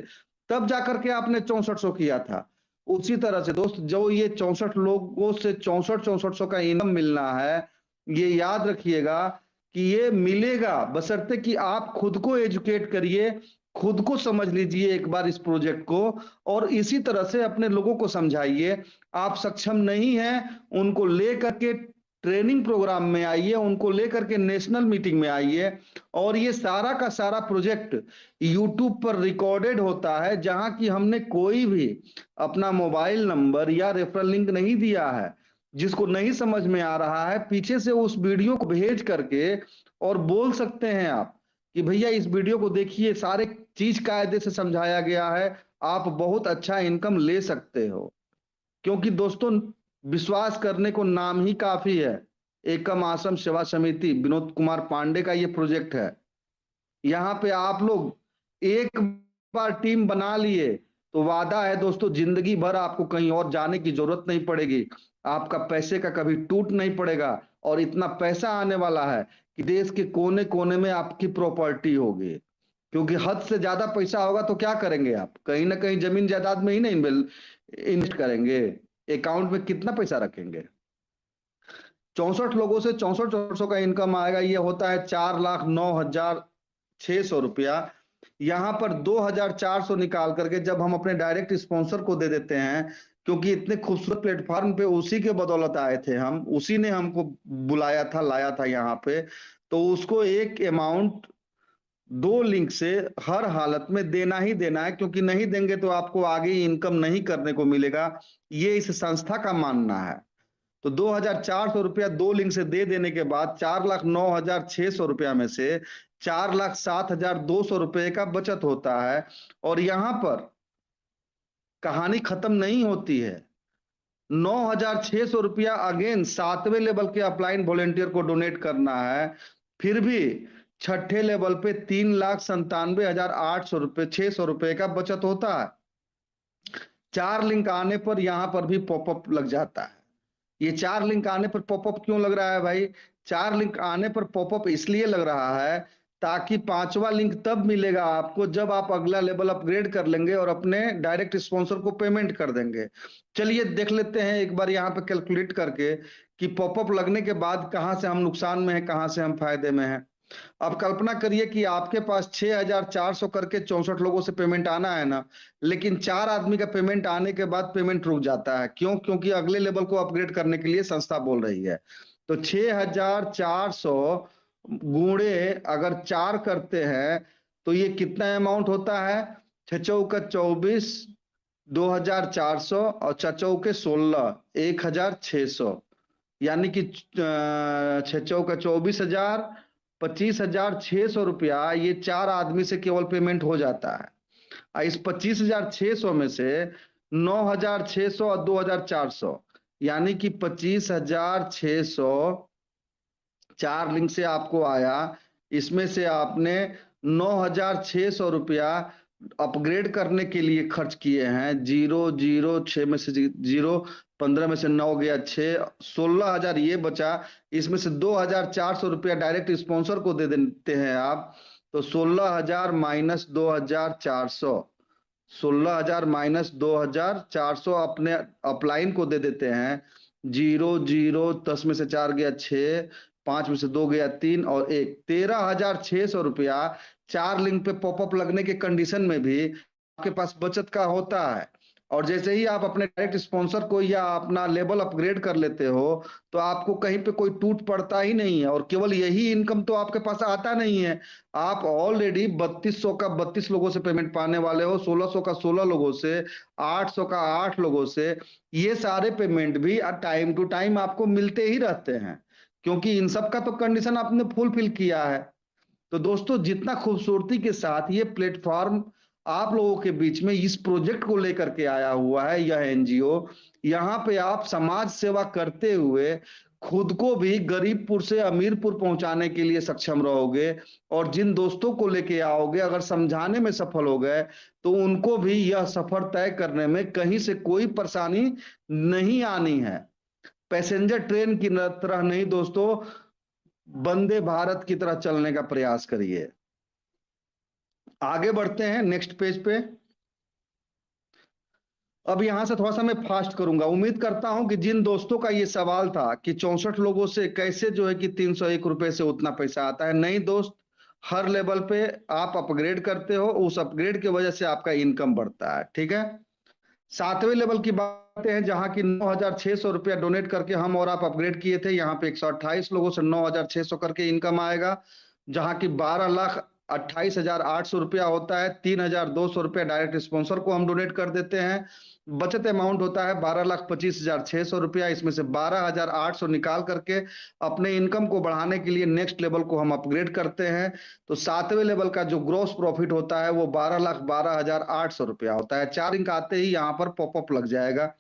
तब जाकर के आपने 6,400 किया था। उसी तरह से दोस्त, जो ये 64 लोगों से 64,400 का इनाम मिलना है, ये याद रखिएगा कि ये मिलेगा बशर्ते कि आप खुद को एजुकेट करिए, खुद को समझ लीजिए एक बार इस प्रोजेक्ट को, और इसी तरह से अपने लोगों को समझाइए। आप सक्षम नहीं हैं, उनको लेकर के ट्रेनिंग प्रोग्राम में आइए, उनको लेकर के नेशनल मीटिंग में आइए। और ये सारा का सारा प्रोजेक्ट यूट्यूब पर रिकॉर्डेड होता है, जहां की हमने कोई भी अपना मोबाइल नंबर या रेफरल लिंक नहीं दिया है। जिसको नहीं समझ में आ रहा है, पीछे से उस वीडियो को भेज करके और बोल सकते हैं आप कि भैया इस वीडियो को देखिए, सारे चीज कायदे से समझाया गया है, आप बहुत अच्छा इनकम ले सकते हो। क्योंकि दोस्तों, विश्वास करने को नाम ही काफी है। एकम आश्रम सेवा समिति विनोद कुमार पांडे का ये प्रोजेक्ट है। यहाँ पे आप लोग एक बार टीम बना लिए तो वादा है दोस्तों, जिंदगी भर आपको कहीं और जाने की जरूरत नहीं पड़ेगी। आपका पैसे का कभी टूट नहीं पड़ेगा, और इतना पैसा आने वाला है कि देश के कोने कोने में आपकी प्रॉपर्टी होगी। क्योंकि हद से ज्यादा पैसा होगा तो क्या करेंगे आप, कहीं ना कहीं जमीन जायदाद में ही नहीं इन्वेस्ट करेंगे, अकाउंट में कितना पैसा रखेंगे। 64 लोगों से 64,400 का इनकम आएगा, ये होता है 4,09,600 रुपया। यहां पर 2,400 निकाल करके जब हम अपने डायरेक्ट स्पॉन्सर को दे देते हैं, क्योंकि इतने खूबसूरत प्लेटफॉर्म पे उसी के बदौलत आए थे हम, उसी ने हमको बुलाया था, लाया था यहाँ पे, तो उसको एक अमाउंट दो लिंक से हर हालत में देना ही देना है, क्योंकि नहीं देंगे तो आपको आगे इनकम नहीं करने को मिलेगा, ये इस संस्था का मानना है। तो 2,400 रुपया दो लिंक से दे देने के बाद 4,09,600 रुपया में से 4,07,200 रुपये का बचत होता है। और यहां पर कहानी खत्म नहीं होती है। 9,600 रुपया अगेन सातवें लेवल के अपलाइन वॉलेंटियर को डोनेट करना है। फिर भी छठे लेवल पे 3,97,800 रुपये 600 रुपये का बचत होता है। 4 लिंक आने पर यहां पर भी पॉपअप लग जाता है। ये 4 लिंक आने पर पॉपअप क्यों लग रहा है भाई? 4 लिंक आने पर पॉपअप इसलिए लग रहा है ताकि पांचवा लिंक तब मिलेगा आपको जब आप अगला लेवल अपग्रेड कर लेंगे और अपने डायरेक्ट स्पॉन्सर को पेमेंट कर देंगे। चलिए देख लेते हैं एक बार यहाँ पे कैलकुलेट करके कि पॉपअप लगने के बाद कहां से हम नुकसान में हैं, कहां से हम फायदे में हैं। अब कल्पना करिए कि आपके पास 6,400 करके 64 लोगों से पेमेंट आना है ना, लेकिन 4 आदमी का पेमेंट आने के बाद पेमेंट रुक जाता है। क्यों? क्योंकि अगले लेवल को अपग्रेड करने के लिए संस्था बोल रही है। तो 6,400 गुणे अगर 4 करते हैं तो ये कितना अमाउंट होता है? 6 चौका 24, 2,400 और 6 चौके 16, 1,600। यानी कि 6 चौका 24,000, 25,600 रुपया ये 4 आदमी से केवल पेमेंट हो जाता है। इस 25,600 में से 9,600 और 2,400, यानी कि 25,600 4 लिंक से आपको आया। इसमें से आपने 9,600 रुपया अपग्रेड करने के लिए खर्च किए हैं। 006 में से 0, 15 में से 9 गया 6, 16,000 ये बचा। इसमें से 2,400 रुपया डायरेक्ट स्पॉन्सर को दे देते हैं आप, तो 16,000 माइनस 2,400, 16,000 माइनस 2,400 अपने अपलाइन को दे देते हैं। 0 0, 10 में से 4 गया 6, 5 में से 2 गया 3 और 1, 13,600 रुपया। 4 लिंक पे पॉपअप लगने के कंडीशन में भी आपके पास बचत का होता है। और जैसे ही आप अपने डायरेक्ट स्पॉन्सर को या अपना लेवल अपग्रेड कर लेते हो, तो आपको कहीं पे कोई टूट पड़ता ही नहीं है। और केवल यही इनकम तो आपके पास आता नहीं है, आप ऑलरेडी 3200 का 32 लोगों से पेमेंट पाने वाले हो, 1600 का 16 लोगों से, 800 का 8 लोगों से। ये सारे पेमेंट भी टाइम टू टाइम आपको मिलते ही रहते हैं, क्योंकि इन सब का तो कंडीशन आपने फुलफिल किया है। तो दोस्तों, जितना खूबसूरती के साथ ये प्लेटफॉर्म आप लोगों के बीच में इस प्रोजेक्ट को लेकर के आया हुआ है, यह एनजीओ, यहाँ पे आप समाज सेवा करते हुए खुद को भी गरीबपुर से अमीरपुर पहुंचाने के लिए सक्षम रहोगे। और जिन दोस्तों को लेके आओगे, अगर समझाने में सफल हो गए, तो उनको भी यह सफर तय करने में कहीं से कोई परेशानी नहीं आनी है। पैसेंजर ट्रेन की तरह नहीं दोस्तों, वंदे भारत की तरह चलने का प्रयास करिए। आगे बढ़ते हैं नेक्स्ट पेज पे। अब यहां से थोड़ा सा मैं फास्ट करूंगा। उम्मीद करता हूं कि जिन दोस्तों का ये सवाल था कि 64 लोगों से कैसे जो है कि 301 रुपए से उतना पैसा आता है, नहीं दोस्त, हर लेवल पे आप अपग्रेड करते हो, उस अपग्रेड की वजह से आपका इनकम बढ़ता है। ठीक है। 7वें लेवल की बातें हैं, जहां की 9,600 रुपया डोनेट करके हम और आप अपग्रेड किए थे। यहाँ पे 128 लोगों से 9,600 करके इनकम आएगा, जहां की 12,28,800 रुपया होता है। 3,200 रुपया डायरेक्ट स्पॉन्सर को हम डोनेट कर देते हैं। बचत अमाउंट होता है 12,25,600 रुपया। इसमें से 12,800 निकाल करके अपने इनकम को बढ़ाने के लिए नेक्स्ट लेवल को हम अपग्रेड करते हैं। तो 7वें लेवल का जो ग्रॉस प्रॉफिट होता है वो 12,12,800 रुपया होता है। 4 अंक आते ही यहाँ पर पॉपअप लग जाएगा।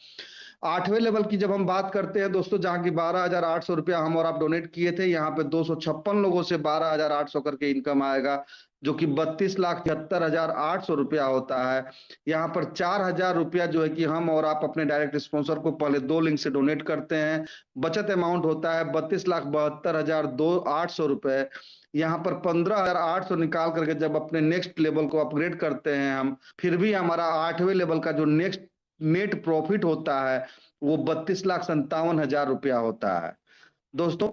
8वें लेवल की जब हम बात करते हैं दोस्तों, जहां की 12,800 रुपया हम और आप डोनेट किए थे, यहाँ पे 256 लोगों से 12,800 करके इनकम आएगा, जो कि 32,76,800 रुपया होता है। यहाँ पर 4,000 रुपया जो है कि हम और आप अपने डायरेक्ट स्पॉन्सर को पहले 2 लिंक से डोनेट करते हैं। बचत अमाउंट होता है 32,72,800 रुपए। यहाँ पर 15,800 निकाल करके जब अपने नेक्स्ट लेवल को अपग्रेड करते हैं हम, फिर भी हमारा 8वें लेवल का जो नेक्स्ट नेट प्रॉफिट होता है वो 32,57,000 रुपया होता है। दोस्तों,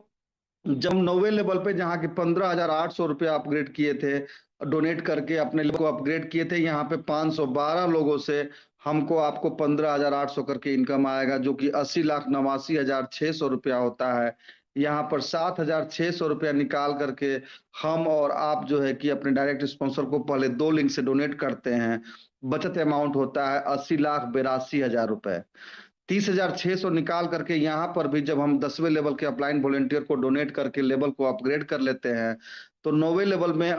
जब 9वें लेवल पे जहाँ की 15,800 रुपया अपग्रेड किए थे, डोनेट करके अपने लेवल को अपग्रेड किए थे, यहाँ पे 512 लोगों से हमको आपको 15,800 करके इनकम आएगा, जो कि 80,89,600 रुपया होता है। यहाँ पर 7,600 रुपया निकाल करके हम और आप जो है कि अपने डायरेक्ट स्पॉन्सर को पहले 2 लिंक से डोनेट करते हैं। बचत अमाउंट होता है 80,82,000 रुपए। 30,600 निकाल करके यहाँ पर भी जब हम 10वें लेवल के अपलाइन वॉलेंटियर को डोनेट करके लेवल को अपग्रेड कर लेते हैं, तो 9वें लेवल में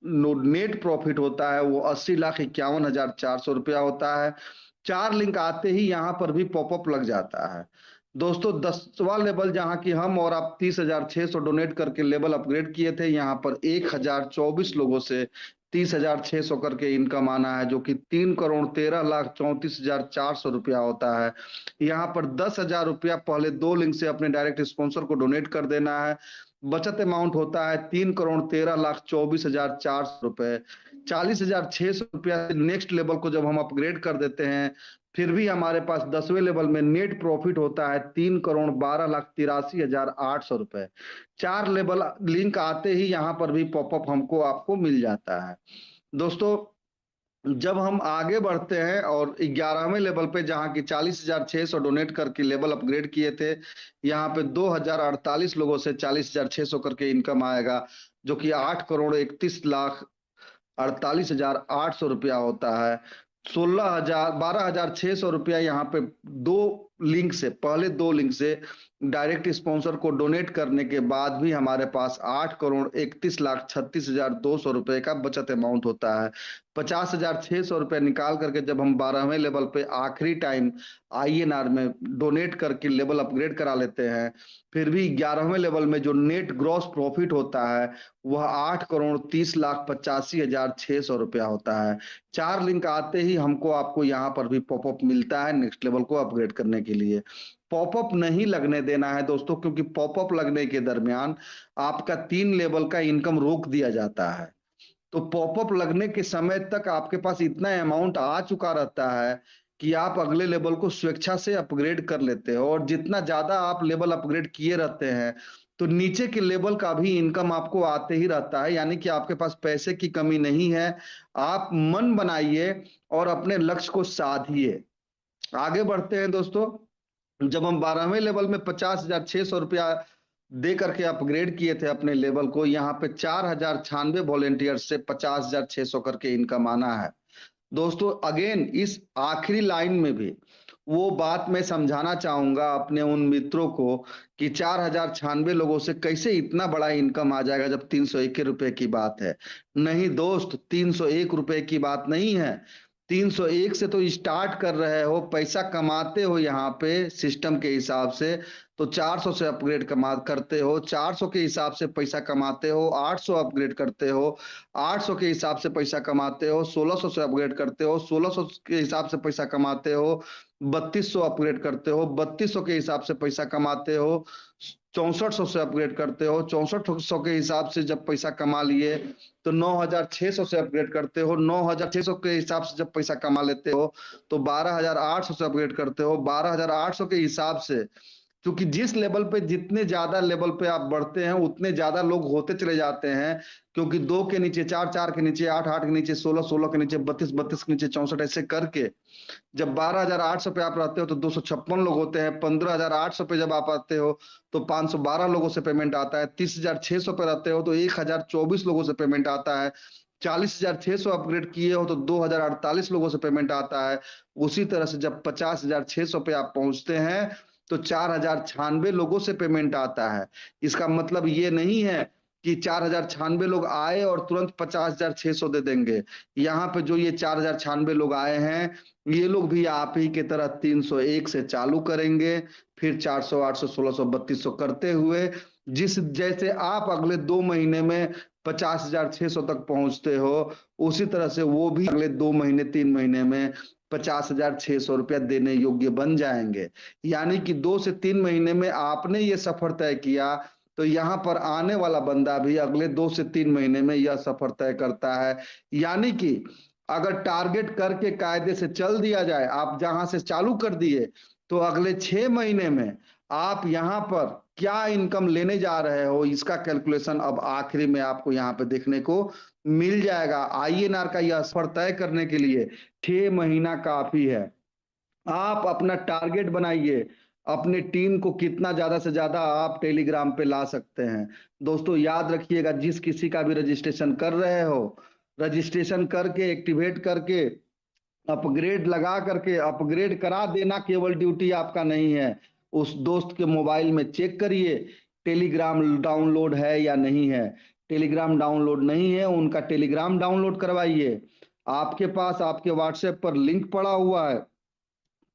नेट प्रॉफिट होता है वो 80,51,400 रुपया होता है। 4 लिंक आते ही यहाँ पर भी पॉपअप लग जाता है। दोस्तों, 10वां लेवल जहाँ की हम और आप 30,600 डोनेट करके लेवल अपग्रेड किए थे, यहाँ पर 1,024 लोगों से 30,600 करके इनकम आना है, जो कि 3,13,34,400 रुपया होता है। यहाँ पर 10,000 रुपया पहले 2 लिंक से अपने डायरेक्ट स्पॉन्सर को डोनेट कर देना है। बचत अमाउंट होता है 3,13,24,400 रुपए। 40,600 रुपया नेक्स्ट लेवल को जब हम अपग्रेड कर देते हैं, फिर भी हमारे पास 10वें लेवल में नेट प्रॉफिट होता है 3,12,83,800 रुपए। 4 लेवल लिंक आते ही यहाँ पर भी पॉपअप हमको आपको मिल जाता है। दोस्तों, जब हम आगे बढ़ते हैं और 11वें लेवल पे जहाँ की 40,600 डोनेट करके लेवल अपग्रेड किए थे, यहाँ पे 2,048 लोगों से 40,600 करके इनकम आएगा, जो कि 8,31,48,800 रुपया होता है। 12,600 रुपया यहाँ पे 2 लिंक से, पहले 2 लिंक से डायरेक्ट स्पॉन्सर को डोनेट करने के बाद भी हमारे पास 8,31,36,200 रुपए का बचत अमाउंट होता है। 50,600 रुपया निकाल करके जब हम 12वें लेवल पे आखिरी टाइम आईएनआर में डोनेट करके लेवल अपग्रेड करा लेते हैं, फिर भी 11वें लेवल में जो नेट ग्रॉस प्रॉफिट होता है वह 8,30,85,600 रुपया होता है। 4 लिंक आते ही हमको आपको यहाँ पर भी पॉपअप मिलता है नेक्स्ट लेवल को अपग्रेड करने के लिए। पॉपअप नहीं लगने देना है दोस्तों, क्योंकि पॉपअप लगने के दरमियान आपका 3 लेवल का इनकम रोक दिया जाता है। तो पॉपअप लगने के समय तक आपके पास इतना अमाउंट आ चुका रहता है कि आप अगले लेवल को स्वेच्छा से अपग्रेड कर लेते हो, और जितना ज्यादा आप लेवल अपग्रेड किए रहते हैं तो नीचे के लेवल का भी इनकम आपको आते ही रहता है। यानी कि आपके पास पैसे की कमी नहीं है। आप मन बनाइए और अपने लक्ष्य को साधिए। आगे बढ़ते हैं दोस्तों। जब हम 12वें लेवल में 50,600 रुपया दे करके अपग्रेड किए थे अपने लेवल को, यहाँ पे 4,096 वॉलेंटियर से 50,600 करके इनकम आना है। दोस्तों अगेन इस आखिरी लाइन में भी वो बात मैं समझाना चाहूंगा अपने उन मित्रों को कि 4,096 लोगों से कैसे इतना बड़ा इनकम आ जाएगा जब 301 रुपए की बात है। नहीं दोस्त, 301 रुपए की बात नहीं है। 301 से तो स्टार्ट कर रहे हो, पैसा कमाते हो यहाँ पे सिस्टम के हिसाब से तो 400 से अपग्रेड कमा करते हो, 400 के हिसाब से पैसा कमाते हो, 800 अपग्रेड करते हो, 800 के हिसाब से पैसा कमाते हो, 1600 से अपग्रेड करते हो, 1600 के हिसाब से पैसा कमाते हो, 3200 अपग्रेड करते हो, 3200 के हिसाब से पैसा कमाते हो, 6400 से अपग्रेड करते हो, 6400 के हिसाब से जब पैसा कमा लिए तो 9,600 से अपग्रेड करते हो, 9,600 के हिसाब से जब पैसा कमा लेते हो तो 12,800 से अपग्रेड करते हो, 12,800 के हिसाब से, क्योंकि जिस लेवल पे जितने ज्यादा लेवल पे आप बढ़ते हैं उतने ज्यादा लोग होते चले जाते हैं। क्योंकि 2 के नीचे 4, 4 के नीचे 8, 8 के नीचे 16, 16 के नीचे 32, 32 के नीचे 64, ऐसे करके जब 12,800 पे आप रहते हो तो 256 लोग होते हैं। 15,800 पे जब आप आते हो तो 512 लोगों से पेमेंट आता है। 30,600 पे रहते हो तो 1,024 लोगों से पेमेंट आता है। 40,600 अपग्रेड किए हो तो 2,048 लोगों से पेमेंट आता है। उसी तरह से जब 50,600 पे आप पहुंचते हैं तो 4,096 लोगों से पेमेंट आता है। इसका मतलब ये नहीं है कि 4,096 लोग आए और तुरंत 50,600 दे देंगे। यहाँ पे जो ये 4,096 लोग आए हैं ये लोग भी आप ही की तरह 301 से चालू करेंगे, फिर 400, 800, 1600, 3200 करते हुए जिस जैसे आप अगले 2 महीने में 50,600 तक पहुंचते हो उसी तरह से वो भी अगले 2 महीने 3 महीने में 50,600 रुपया देने योग्य बन जाएंगे। यानी कि 2 से 3 महीने में आपने ये सफर तय किया तो यहाँ पर आने वाला बंदा भी अगले 2 से 3 महीने में यह सफर तय करता है। यानी कि अगर टारगेट करके कायदे से चल दिया जाए, आप जहां से चालू कर दिए तो अगले 6 महीने में आप यहाँ पर क्या इनकम लेने जा रहे हो इसका कैलकुलेशन अब आखिरी में आपको यहाँ पे देखने को मिल जाएगा। आईएनआर का यह सफर तय करने के लिए 6 महीना काफी है। आप अपना टारगेट बनाइए, अपने टीम को कितना ज्यादा से ज्यादा आप टेलीग्राम पे ला सकते हैं। दोस्तों याद रखिएगा, जिस किसी का भी रजिस्ट्रेशन कर रहे हो, रजिस्ट्रेशन करके एक्टिवेट करके अपग्रेड लगा करके अपग्रेड करा देना केवल ड्यूटी आपका नहीं है। उस दोस्त के मोबाइल में चेक करिए टेलीग्राम डाउनलोड है या नहीं है। टेलीग्राम डाउनलोड नहीं है, उनका टेलीग्राम डाउनलोड करवाइए। आपके पास आपके व्हाट्सएप पर लिंक पड़ा हुआ है,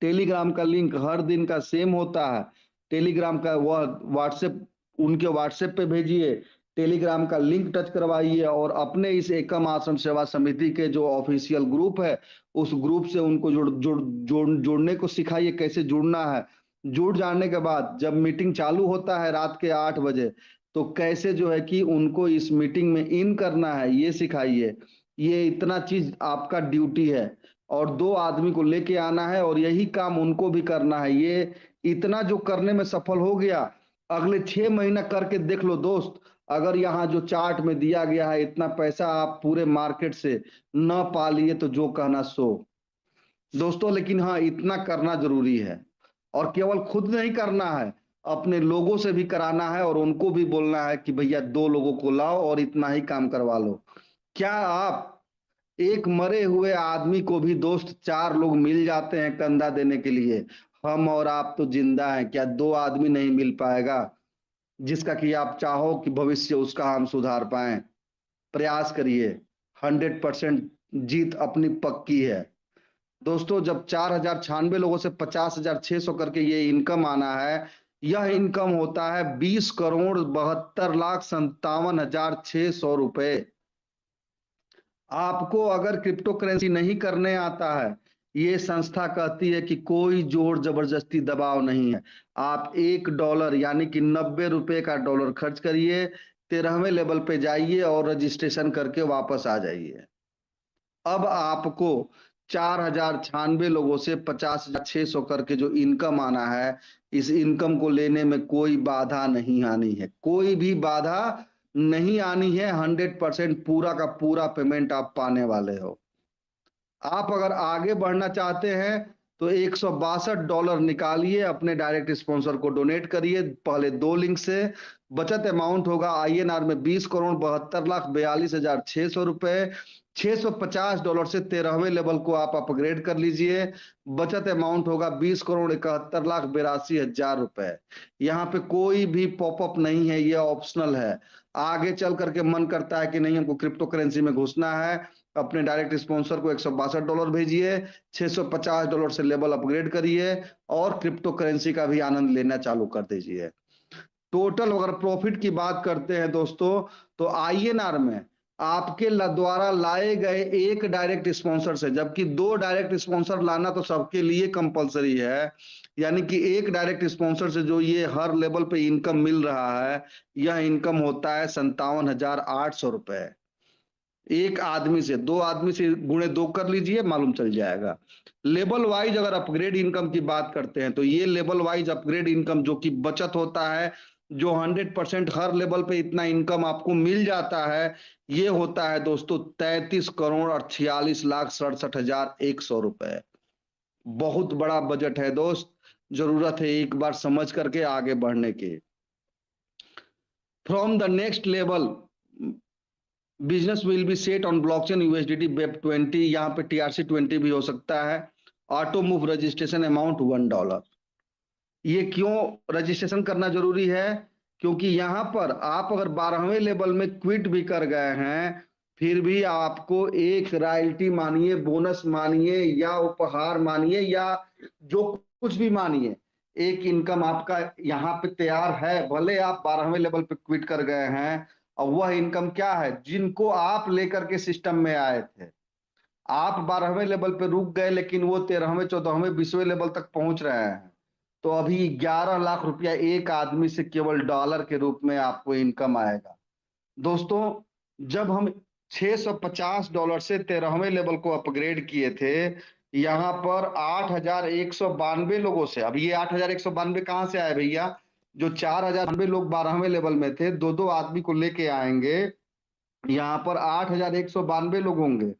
टेलीग्राम का लिंक हर दिन का सेम होता है। टेलीग्राम का वह व्हाट्सएप उनके व्हाट्सएप पे भेजिए, टेलीग्राम का लिंक टच करवाइए और अपने इस एकम आश्रम सेवा समिति के जो ऑफिशियल ग्रुप है उस ग्रुप से उनको जोड़ने को सिखाइए कैसे जुड़ना है। जुड़ जाने के बाद जब मीटिंग चालू होता है रात के 8 बजे तो कैसे जो है कि उनको इस मीटिंग में इन करना है ये सिखाइए। ये इतना चीज आपका ड्यूटी है और 2 आदमी को लेके आना है और यही काम उनको भी करना है। ये इतना जो करने में सफल हो गया, अगले 6 महीना करके देख लो दोस्त। अगर यहाँ जो चार्ट में दिया गया है इतना पैसा आप पूरे मार्केट से न पा लिए तो जो कहना सो दोस्तों। लेकिन हाँ, इतना करना जरूरी है और केवल खुद नहीं करना है, अपने लोगों से भी कराना है और उनको भी बोलना है कि भैया 2 लोगों को लाओ और इतना ही काम करवा लो। क्या आप एक मरे हुए आदमी को भी दोस्त 4 लोग मिल जाते हैं कंधा देने के लिए? हम और आप तो जिंदा हैं, क्या 2 आदमी नहीं मिल पाएगा जिसका कि आप चाहो कि भविष्य उसका हम सुधार पाए? प्रयास करिए, 100% जीत अपनी पक्की है। दोस्तों जब 4,096 लोगों से 50,600 करके ये इनकम आना है, यह इनकम होता है 20,72,57,600 रुपए। आपको अगर क्रिप्टो करेंसी नहीं करने आता है, ये संस्था कहती है कि कोई जोर जबरदस्ती दबाव नहीं है। आप $1 यानी कि 90 रुपए का डॉलर खर्च करिए, 13वें लेवल पे जाइए और रजिस्ट्रेशन करके वापस आ जाइए। अब आपको 4,096 लोगों से 50,600 करके जो इनकम आना है, इस इनकम को लेने में कोई बाधा नहीं आनी है, कोई भी बाधा नहीं आनी है। 100% पूरा का पूरा पेमेंट आप पाने वाले हो। आप अगर आगे बढ़ना चाहते हैं तो $162 निकालिए, अपने डायरेक्ट स्पॉन्सर को डोनेट करिए पहले दो लिंक से। बचत अमाउंट होगा INR में 20,72,42,600 रुपए। $650 से 13वें लेवल को आप अपग्रेड कर लीजिए। बचत अमाउंट होगा 20,71,82,हजार रुपए। यहाँ पे कोई भी पॉपअप नहीं है, ये ऑप्शनल है। आगे चल करके मन करता है कि नहीं हमको क्रिप्टो करेंसी में घुसना है, अपने डायरेक्ट स्पॉन्सर को $162 भेजिए, $650 से लेवल अपग्रेड करिए और क्रिप्टो करेंसी का भी आनंद लेना चालू कर दीजिए। टोटल अगर प्रॉफिट की बात करते हैं दोस्तों, तो INR में आपके द्वारा लाए गए एक डायरेक्ट स्पॉन्सर से, जबकि दो डायरेक्ट स्पॉन्सर लाना तो सबके लिए कंपलसरी है, यानी कि एक डायरेक्ट स्पॉन्सर से जो ये हर लेवल पे इनकम मिल रहा है, यह इनकम होता है 57,800 रुपए। एक आदमी से, दो आदमी से गुणे दो कर लीजिए, मालूम चल जाएगा। लेवल वाइज अगर अपग्रेड इनकम की बात करते हैं तो ये लेवल वाइज अपग्रेड इनकम जो कि बचत होता है, जो 100% हर लेवल पे इतना इनकम आपको मिल जाता है, ये होता है दोस्तों 33,46,67,100 रुपए। बहुत बड़ा बजट है दोस्त, जरूरत है एक बार समझ करके आगे बढ़ने की। From the next level business will be set on blockchain USDT BEP20। यहाँ पे TRC20 भी हो सकता है। Auto move registration amount $1। ये क्यों रजिस्ट्रेशन करना जरूरी है? क्योंकि यहाँ पर आप अगर 12वें लेवल में क्विट भी कर गए हैं, फिर भी आपको एक रॉयल्टी मानिए, बोनस मानिए या उपहार मानिए या जो कुछ भी मानिए, एक इनकम आपका यहाँ पे तैयार है। भले आप 12वें लेवल पे क्विट कर गए हैं, और वह इनकम क्या है? जिनको आप लेकर के सिस्टम में आए थे, आप 12वें लेवल पे रुक गए लेकिन वो 13वें 14वें 20वें लेवल तक पहुंच रहे हैं, तो अभी 11 लाख रुपया एक आदमी से केवल डॉलर के रूप में आपको इनकम आएगा। दोस्तों, जब हम $650 से 13वें लेवल को अपग्रेड किए थे, यहां पर 8,192 लोगों से, अब ये 8,192 कहां से आए भैया? जो 4,092 लोग 12वें लेवल में थे, दो दो आदमी को लेके आएंगे, यहाँ पर 8,192 लोग होंगे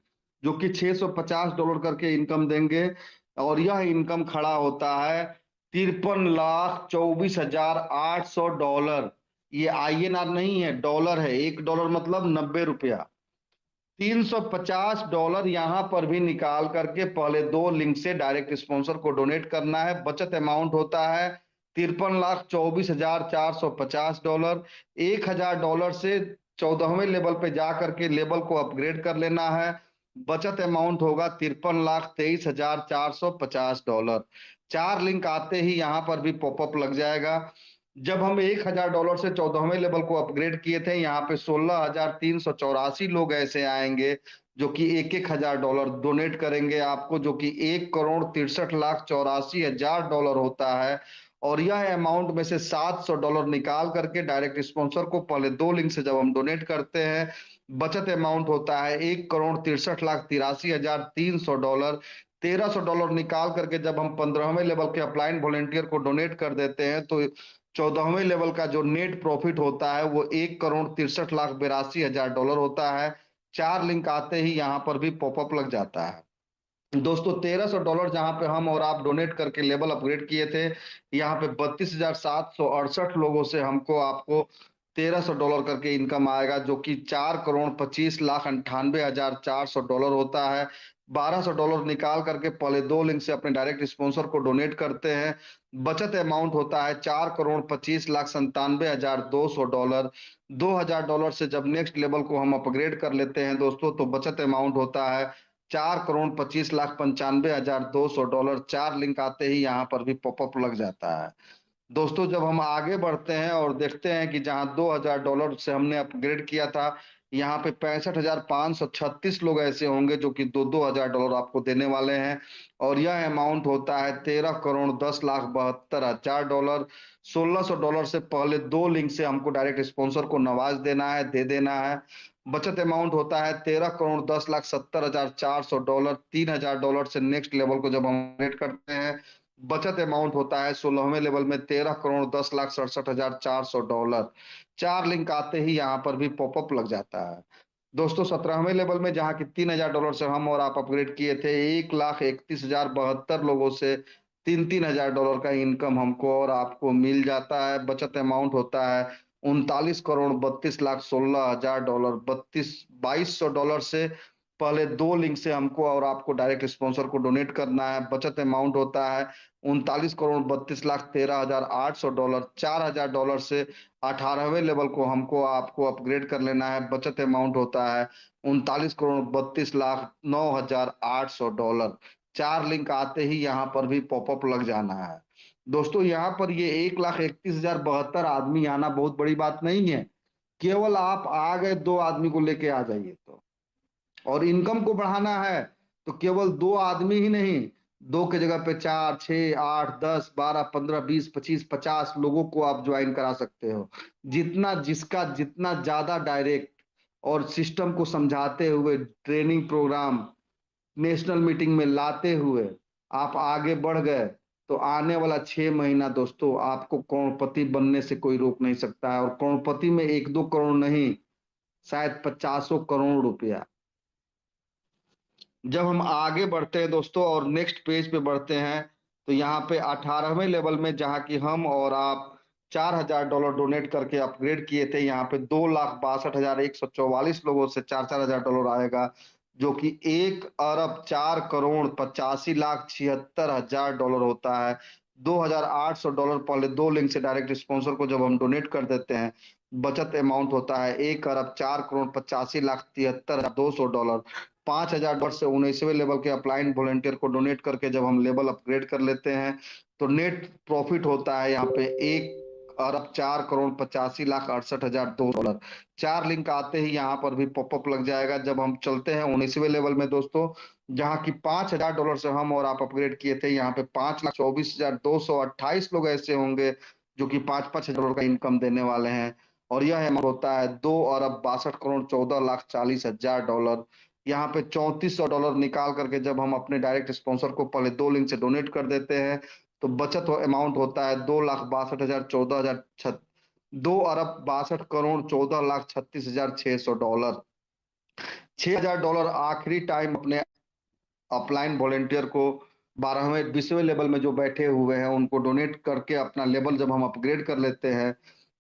जो कि $650 करके इनकम देंगे। और यह इनकम खड़ा होता है 53,24,800 डॉलर। ये INR नहीं है, डॉलर है। $1 मतलब 90 रुपया। $350 यहां पर भी निकाल करके पहले दो लिंक से डायरेक्ट स्पॉन्सर को डोनेट करना है। बचत अमाउंट होता है $53,24,450। $1,000 से 14वें लेवल पे जा करके लेवल को अपग्रेड कर लेना है। बचत अमाउंट होगा $53,23,450। चार लिंक आते ही यहां पर भी पॉपअप लग जाएगा। जब हम $1,000 से 14वें लेवल को अपग्रेड किए थे, यहाँ पे 16,384 लोग ऐसे आएंगे जो कि $1,000 डोनेट करेंगे आपको, जो कि $1,63,84,000 होता है। और यह अमाउंट में से $700 निकाल करके डायरेक्ट स्पॉन्सर को पहले दो लिंक से जब हम डोनेट करते हैं, बचत अमाउंट होता है $1,63,83,300। $1,300 निकाल करके जब हम 15वें लेवल के अपलाइन वॉलेंटियर को डोनेट कर देते हैं, तो 14वें लेवल का जो नेट प्रॉफिट होता है वो $1,63,82,000 होता है। चार लिंक आते ही यहाँ पर भी पॉपअप लग जाता है। दोस्तों, $1,300 जहां पे हम और आप डोनेट करके लेवल अपग्रेड किए थे, यहाँ पे 32,768 लोगों से हमको आपको $1,300 करके इनकम आएगा, जो कि $4,25,98,400 होता है। $1,200 निकाल करके पहले दो लिंक से अपने डायरेक्ट स्पॉन्सर को डोनेट करते हैं। बचत अमाउंट होता है $4,25,97,200। $2,000 से जब नेक्स्ट लेवल को हम अपग्रेड कर लेते हैं दोस्तों, तो बचत अमाउंट होता है $4,25,95,200। चार लिंक आते ही यहाँ पर भी पॉपअप लग जाता है। दोस्तों, जब हम आगे बढ़ते हैं और देखते हैं कि जहां $2,000 से हमने अपग्रेड किया था, यहाँ पे 65,536 लोग ऐसे होंगे जो कि 2-2 हजार डॉलर आपको देने वाले हैं। और यह अमाउंट होता है 13,10,72,000 डॉलर। $1,600 से पहले दो लिंक से हमको डायरेक्ट स्पॉन्सर को नवाज देना है, दे देना है। बचत अमाउंट होता है 13,10,70,400 डॉलर। $3,000 से नेक्स्ट लेवल को जब हम रेट करते हैं, बचत अमाउंट होता है 16वें लेवल में 13,10,67,400 डॉलर। चार लिंक आते ही यहाँ पर भी पॉपअप लग जाता है। दोस्तों 17वें लेवल में जहाँ की $3,000 से हम और आप अपग्रेड किए थे, 1,31,072 लोगों से 3-3 हजार डॉलर का इनकम हमको और आपको मिल जाता है। बचत अमाउंट होता है 39,32,16,000 डॉलर। 2,200 से पहले दो लिंक से हमको और आपको डायरेक्ट स्पॉन्सर को डोनेट करना है। बचत अमाउंट होता है 39,32,13,800 डॉलर। $4,000 से 18वें लेवल को हमको आपको अपग्रेड कर लेना है। बचत अमाउंट होता है 39,32,09,800 डॉलर। चार लिंक आते ही यहाँ पर भी पॉपअप लग जाना है। दोस्तों यहाँ पर ये 1,31,072 आदमी आना बहुत बड़ी बात नहीं है। केवल आप आ गए, दो आदमी को लेके आ जाइए तो। और इनकम को बढ़ाना है तो केवल दो आदमी ही नहीं, दो के जगह पे 4, 6, 8, 10, 12, 15, 20, 25, 50 लोगों को आप ज्वाइन करा सकते हो। जितना जिसका जितना ज्यादा डायरेक्ट और सिस्टम को समझाते हुए ट्रेनिंग प्रोग्राम नेशनल मीटिंग में लाते हुए आप आगे बढ़ गए, तो आने वाला 6 महीना दोस्तों आपको करोड़पति बनने से कोई रोक नहीं सकता है। और करोड़पति में 1-2 करोड़ नहीं, शायद 50 करोड़ रुपया। जब हम आगे बढ़ते हैं दोस्तों और नेक्स्ट पेज पे बढ़ते हैं, तो यहाँ पे 18वें लेवल में जहाँ की हम और आप $4,000 डोनेट करके अपग्रेड किए थे, यहाँ पे 2,62,144 लोगों से 4-4 हजार डॉलर आएगा, जो कि 1,04,85,76,76,000 डॉलर होता है। $2,800 पहले दो लिंक से डायरेक्ट स्पॉन्सर को जब हम डोनेट कर देते हैं, बचत अमाउंट होता है 1,04,85,73,200 डॉलर। $5,000 से 19वें लेवल के अपलाइन वॉलेंटियर को डोनेट करके जब हम लेवल अपग्रेड कर लेते हैं, तो नेट प्रॉफिट होता है यहाँ पे 1,04,85,68,200 डॉलर। चार लिंक आते ही यहाँ पर भी पॉपअप लग जाएगा। जब हम चलते हैं 19वें लेवल में दोस्तों, जहाँ की $5,000 से हम और आप अपग्रेड किए थे, यहाँ पे 5,24,228 लोग ऐसे होंगे जो कि 5-5 हजार डॉलर का इनकम देने वाले हैं। और यह अमाउंट होता है 2,62,14,14,40,000 डॉलर। यहाँ पे $3,400 निकाल करके जब हम अपने डायरेक्ट स्पॉन्सर को पहले दो लिंक से डोनेट कर देते हैं, तो बचत अमाउंट होता है 2,62,14,36,600 डॉलर। $6,000 आखिरी टाइम अपने अपलाइन वॉलेंटियर को 12वें 20वें लेवल में जो बैठे हुए हैं उनको डोनेट करके अपना लेवल जब हम अपग्रेड कर लेते हैं,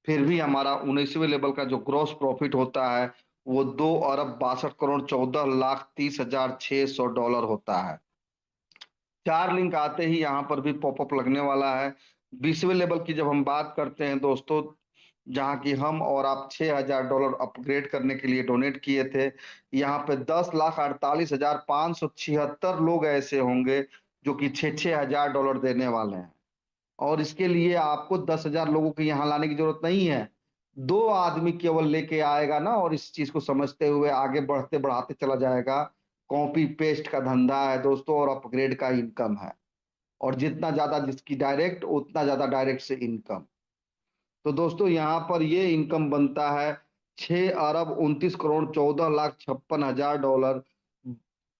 फिर भी हमारा 19वें लेवल का जो ग्रॉस प्रॉफिट होता है वो 2,62,14,30,600 डॉलर होता है। चार लिंक आते ही यहाँ पर भी पॉपअप लगने वाला है। 20वें लेवल की जब हम बात करते हैं दोस्तों, जहाँ की हम और आप $6,000 अपग्रेड करने के लिए डोनेट किए थे, यहाँ पे 10,48,576 लोग ऐसे होंगे जो कि 6-6 हजार डॉलर देने वाले हैं। और इसके लिए आपको 10,000 लोगों को यहाँ लाने की जरूरत नहीं है। दो आदमी केवल लेके आएगा ना, और इस चीज को समझते हुए आगे बढ़ते बढ़ाते चला जाएगा। कॉपी पेस्ट का धंधा है दोस्तों, और अपग्रेड का इनकम है। और जितना ज्यादा जिसकी डायरेक्ट, उतना ज्यादा डायरेक्ट से इनकम। तो दोस्तों यहाँ पर ये इनकम बनता है 6,29,14,56,000 डॉलर।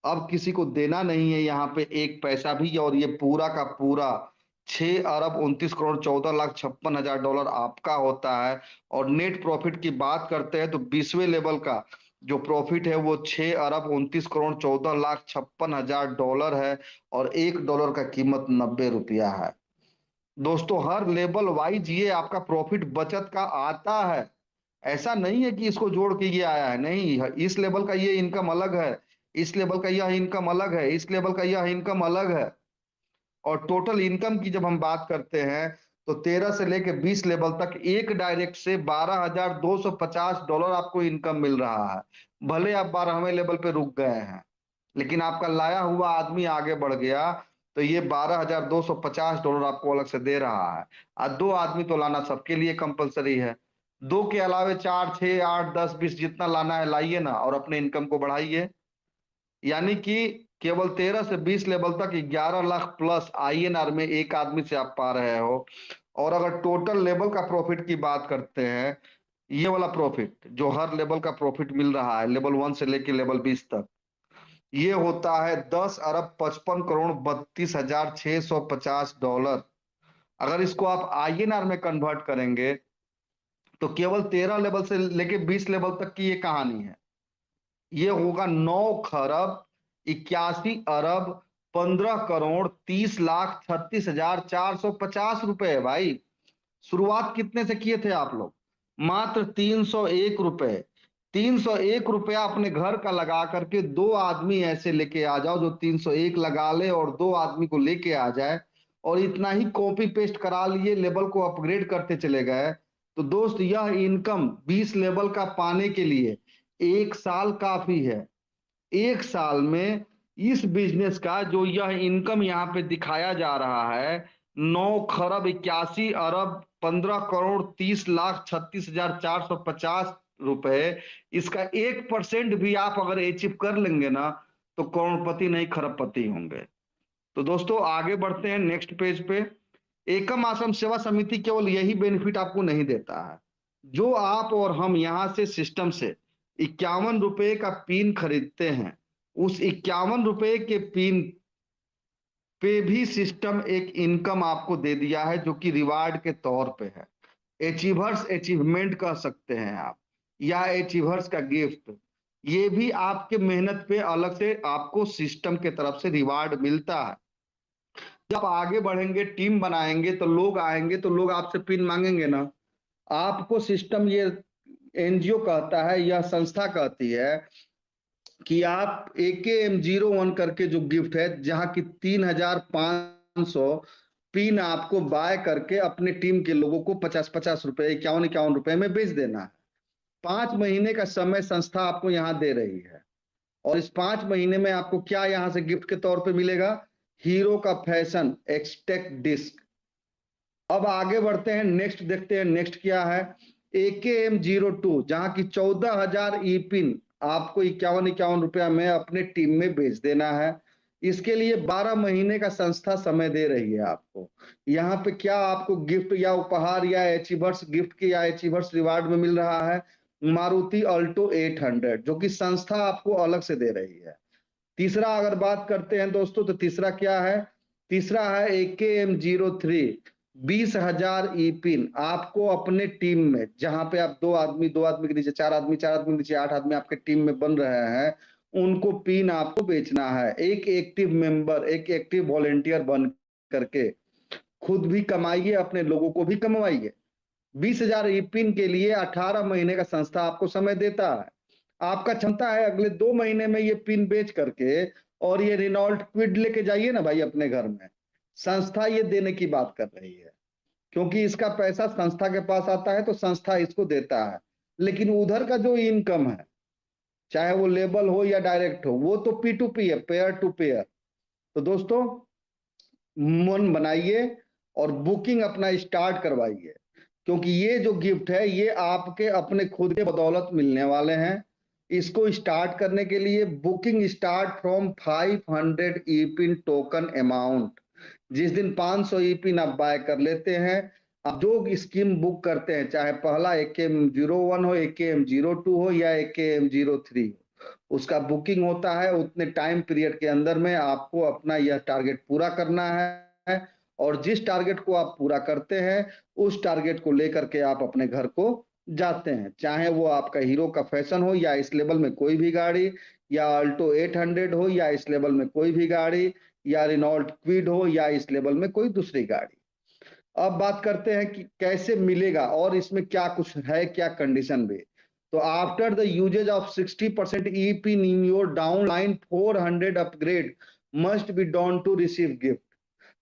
अब किसी को देना नहीं है यहाँ पे एक पैसा भी, और ये पूरा का पूरा 6,29,14,56,000 डॉलर आपका होता है। और नेट प्रॉफिट की बात करते हैं तो 20वें लेवल का जो प्रॉफिट है वो 6,29,14,56,000 डॉलर है। और $1 का कीमत ₹90 है। दोस्तों हर लेवल वाइज ये आपका प्रॉफिट बचत का आता है। ऐसा नहीं है कि इसको जोड़ के ये आया है, नहीं। इस लेवल का ये इनकम अलग है, इस लेवल का यह इनकम अलग है, इस लेवल का यह इनकम अलग है। और टोटल इनकम की जब हम बात करते हैं, तो 13 से लेके 20 लेवल तक एक डायरेक्ट से $12,250 आपको इनकम मिल रहा है। भले आप 12वें लेवल पे रुक गए हैं, लेकिन आपका लाया हुआ आदमी आगे बढ़ गया, तो ये $12,250 आपको अलग से दे रहा है। और दो आदमी तो लाना सबके लिए कंपलसरी है। दो के अलावे 4, 6, 8, 10, 20 जितना लाना है लाइए ना, और अपने इनकम को बढ़ाइए। यानी कि केवल 13 से 20 लेवल तक 11 लाख प्लस आईएनआर में एक आदमी से आप पा रहे हो। और अगर टोटल लेवल का प्रॉफिट की बात करते हैं, ये वाला प्रॉफिट जो हर लेवल का प्रॉफिट मिल रहा है, लेवल 1 से लेके लेवल 20 तक, ये होता है 10 अरब 55 करोड़ 32,650 डॉलर। अगर इसको आप आईएनआर में कन्वर्ट करेंगे तो केवल 13 लेवल से लेके 20 लेवल तक की ये कहानी है। ये होगा 9 खरब 81 अरब 15 करोड़ 30 लाख 36,450 रुपए भाई। शुरुआत कितने से किए थे आप लोग? मात्र 301 रुपए। 301 रुपया अपने घर का लगा करके दो आदमी ऐसे लेके आ जाओ जो 301 लगा ले और दो आदमी को लेके आ जाए, और इतना ही कॉपी पेस्ट करा लिए, लेवल को अपग्रेड करते चले गए। तो दोस्त, यह इनकम 20 लेवल का पाने के लिए 1 साल काफी है। 1 साल में इस बिजनेस का जो यह इनकम यहाँ पे दिखाया जा रहा है, 9 खरब 81 अरब 15 करोड़ 30 लाख 36,450 रुपए, इसका 1% भी आप अगर अचीव कर लेंगे ना, तो करोड़पति नहीं खरबपति होंगे। तो दोस्तों, आगे बढ़ते हैं नेक्स्ट पेज पे। एकम आश्रम सेवा समिति केवल यही बेनिफिट आपको नहीं देता है। जो आप और हम यहां से सिस्टम से 51 रुपए का पिन खरीदते हैं, उस 51 रुपए के पिन पे भी सिस्टम एक इनकम आपको दे दिया है, जो कि रिवार्ड के तौर पे है। अचीवर्स अचीवमेंट कह सकते हैं आप, या अचीवर्स का गिफ्ट। ये भी आपके मेहनत पे अलग से आपको सिस्टम के तरफ से रिवार्ड मिलता है। जब आगे बढ़ेंगे, टीम बनाएंगे, तो लोग आएंगे, तो लोग आपसे पिन मांगेंगे ना। आपको सिस्टम, ये एनजीओ कहता है, यह संस्था कहती है कि आप AKM01 करके जो गिफ्ट है, जहां की 3,500 पिन आपको बाय करके अपने टीम के लोगों को 50-50 रुपए, 51-51 रुपए में बेच देना है। 5 महीने का समय संस्था आपको यहां दे रही है। और इस 5 महीने में आपको क्या यहां से गिफ्ट के तौर पे मिलेगा? हीरो का फैशन एक्सटेक डिस्क। अब आगे बढ़ते हैं, नेक्स्ट देखते हैं, नेक्स्ट क्या है। AKM02, जहां की 14,000 ई पिन आपको 51-51 रुपया में अपने टीम में बेच देना है। इसके लिए 12 महीने का संस्था समय दे रही है आपको। यहाँ पे क्या आपको गिफ्ट या उपहार या अचीवर्स गिफ्ट के या अचीवर्स रिवार्ड में मिल रहा है? मारुति अल्टो 800, जो कि संस्था आपको अलग से दे रही है। तीसरा अगर बात करते हैं दोस्तों, तो तीसरा क्या है? तीसरा है AKM03, 20,000 ई पिन आपको अपने टीम में, जहां पे आप दो आदमी, दो आदमी के नीचे चार आदमी, चार आदमी के नीचे 8 आदमी आपके टीम में बन रहे हैं, उनको पिन आपको बेचना है। एक एक्टिव मेंबर, एक एक्टिव वॉलेंटियर बन करके खुद भी कमाइए, अपने लोगों को भी कमवाइए। 20,000 ई पिन के लिए 18 महीने का संस्था आपको समय देता है। आपका क्षमता है अगले 2 महीने में ये पिन बेच करके और ये रिनॉल्ट क्विड लेके जाइए ना भाई अपने घर में। संस्था ये देने की बात कर रही है, क्योंकि इसका पैसा संस्था के पास आता है, तो संस्था इसको देता है। लेकिन उधर का जो इनकम है, चाहे वो लेबल हो या डायरेक्ट हो, वो तो P2P है, पेयर टू पेयर। तो दोस्तों, मन बनाइए और बुकिंग अपना स्टार्ट करवाइए, क्योंकि ये जो गिफ्ट है, ये आपके अपने खुद के बदौलत मिलने वाले हैं। इसको स्टार्ट करने के लिए booking start from 500 E pin token amount. जिस दिन 500 ई पिन आप बाय कर लेते हैं, आप जो स्कीम बुक करते हैं, चाहे पहला AKM01 हो, AKM02 हो या AKM03 हो, उसका बुकिंग होता है। उतने टाइम पीरियड के अंदर में आपको अपना यह टारगेट पूरा करना है। और जिस टारगेट को आप पूरा करते हैं, उस टारगेट को लेकर के आप अपने घर को जाते हैं। चाहे वो आपका हीरो का फैशन हो, या इस लेवल में कोई भी गाड़ी, या अल्टो 800 हो, या इस लेवल में कोई भी गाड़ी, या रिनॉल्ट क्विड हो, या इस लेवल में कोई दूसरी गाड़ी। अब बात करते हैं कि कैसे मिलेगा और इसमें क्या कुछ है, क्या कंडीशन भी। तो after the usages of 60% e pin in your downline 400 upgrade must be done to receive gift.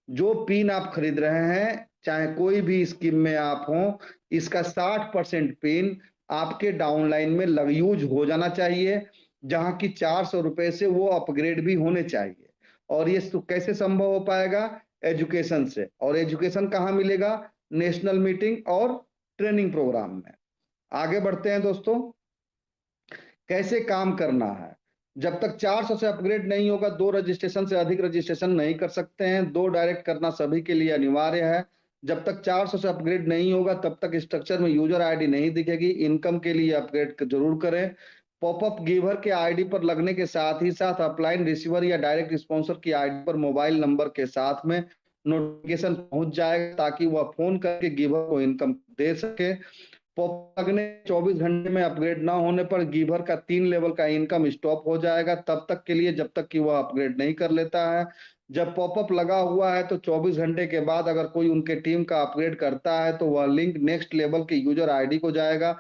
जो पिन आप खरीद रहे हैं, चाहे कोई भी स्कीम में आप हो, इसका 60% पिन आपके डाउनलाइन में लग यूज हो जाना चाहिए, जहां की 400 रुपए से वो अपग्रेड भी होने चाहिए। और ये कैसे संभव हो पाएगा? एजुकेशन से। और एजुकेशन कहाँ मिलेगा? नेशनल मीटिंग और ट्रेनिंग प्रोग्राम में। आगे बढ़ते हैं दोस्तों। कैसे काम करना है। जब तक 400 से अपग्रेड नहीं होगा, 2 रजिस्ट्रेशन से अधिक रजिस्ट्रेशन नहीं कर सकते हैं। 2 डायरेक्ट करना सभी के लिए अनिवार्य है। जब तक 400 से अपग्रेड नहीं होगा तब तक स्ट्रक्चर में यूजर आईडी नहीं दिखेगी। इनकम के लिए अपग्रेड जरूर करें। पॉपअप गिवर के आईडी पर लगने के साथ ही साथ अपलाइन रिसीवर या डायरेक्ट स्पॉन्सर की आईडी पर मोबाइल नंबर के साथ में नोटिफिकेशन पहुंच जाएगा, ताकि वह फोन करके गिवर को इनकम दे सके। पॉप लगने 24 घंटे में अपग्रेड ना होने पर गिवर का 3 लेवल का इनकम स्टॉप हो जाएगा, तब तक के लिए जब तक कि वह अपग्रेड नहीं कर लेता है। जब पॉपअप लगा हुआ है तो 24 घंटे के बाद अगर कोई उनके टीम का अपग्रेड करता है तो वह लिंक नेक्स्ट लेवल के यूजर आईडी को जाएगा।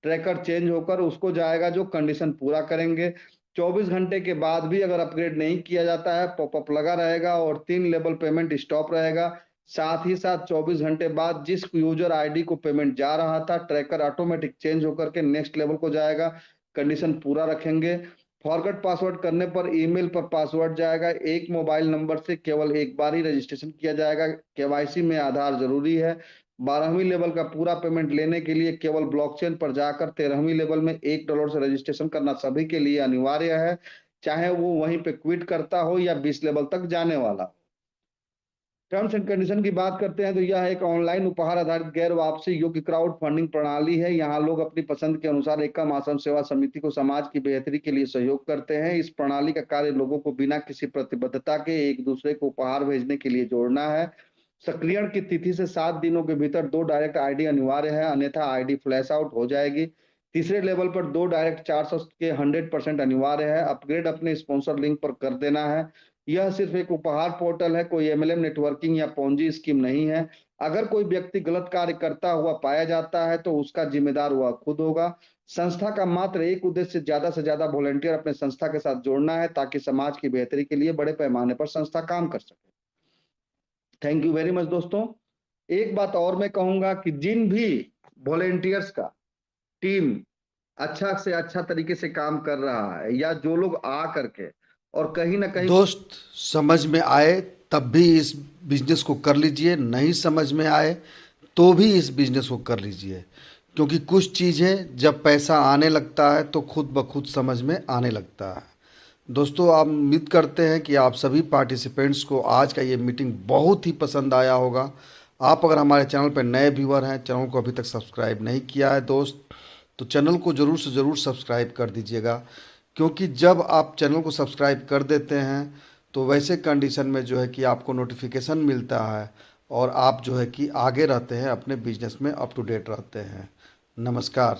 ट्रैकर चेंज होकर उसको जाएगा जो कंडीशन पूरा करेंगे। 24 घंटे के बाद भी अगर अपग्रेड नहीं किया जाता है, पॉपअप लगा रहेगा और 3 लेवल पेमेंट स्टॉप रहेगा। साथ ही साथ 24 घंटे बाद जिस यूजर आईडी को पेमेंट जा रहा था, ट्रैकर ऑटोमेटिक चेंज होकर के नेक्स्ट लेवल को जाएगा। कंडीशन पूरा रखेंगे। फॉरगेट पासवर्ड करने पर ईमेल पर पासवर्ड जाएगा। एक मोबाइल नंबर से केवल एक बार ही रजिस्ट्रेशन किया जाएगा। केवाईसी में आधार जरूरी है। 12वीं लेवल का पूरा पेमेंट लेने के लिए केवल ब्लॉकचेन पर जाकर 13वीं लेवल में $1 से रजिस्ट्रेशन करना सभी के लिए अनिवार्य है, चाहे वो वहीं पे क्विट करता हो या 20 लेवल तक जाने वाला। टर्म्स एंड कंडीशन की बात करते हैं तो यह एक ऑनलाइन उपहार आधारित गैर वापसी योग्य क्राउड फंडिंग प्रणाली है। यहाँ लोग अपनी पसंद के अनुसार एकम आश्रम सेवा समिति को समाज की बेहतरी के लिए सहयोग करते हैं। इस प्रणाली का कार्य लोगों को बिना किसी प्रतिबद्धता के एक दूसरे को उपहार भेजने के लिए जोड़ना है। सक्रियण की तिथि से 7 दिनों के भीतर 2 डायरेक्ट आईडी अनिवार्य है, अन्यथा आईडी फ्लैश आउट हो जाएगी। तीसरे लेवल पर 2 डायरेक्ट 400 के 100% अनिवार्य है। अपग्रेड अपने स्पॉन्सर लिंक पर कर देना है। यह सिर्फ एक उपहार पोर्टल है, कोई एमएलएम नेटवर्किंग या पोंजी स्कीम नहीं है। अगर कोई व्यक्ति गलत कार्य करता हुआ पाया जाता है तो उसका जिम्मेदार वह खुद होगा। संस्था का मात्र एक उद्देश्य ज्यादा से ज्यादा वॉलंटियर अपने संस्था के साथ जोड़ना है, ताकि समाज की बेहतरी के लिए बड़े पैमाने पर संस्था काम कर सके। थैंक यू वेरी मच दोस्तों। एक बात और मैं कहूंगा कि जिन भी वॉलेंटियर्स का टीम अच्छा से अच्छा तरीके से काम कर रहा है, या जो लोग आ करके और कहीं ना कहीं दोस्त समझ में आए तब भी इस बिजनेस को कर लीजिए, नहीं समझ में आए तो भी इस बिजनेस को कर लीजिए, क्योंकि कुछ चीज़ें जब पैसा आने लगता है तो खुद ब खुद समझ में आने लगता है। दोस्तों, आप उम्मीद करते हैं कि आप सभी पार्टिसिपेंट्स को आज का ये मीटिंग बहुत ही पसंद आया होगा। आप अगर हमारे चैनल पर नए व्यूअर हैं, चैनल को अभी तक सब्सक्राइब नहीं किया है दोस्त, तो चैनल को ज़रूर से ज़रूर सब्सक्राइब कर दीजिएगा, क्योंकि जब आप चैनल को सब्सक्राइब कर देते हैं तो वैसे कंडीशन में जो है कि आपको नोटिफिकेशन मिलता है और आप जो है कि आगे रहते हैं, अपने बिजनेस में अप टू डेट रहते हैं। नमस्कार।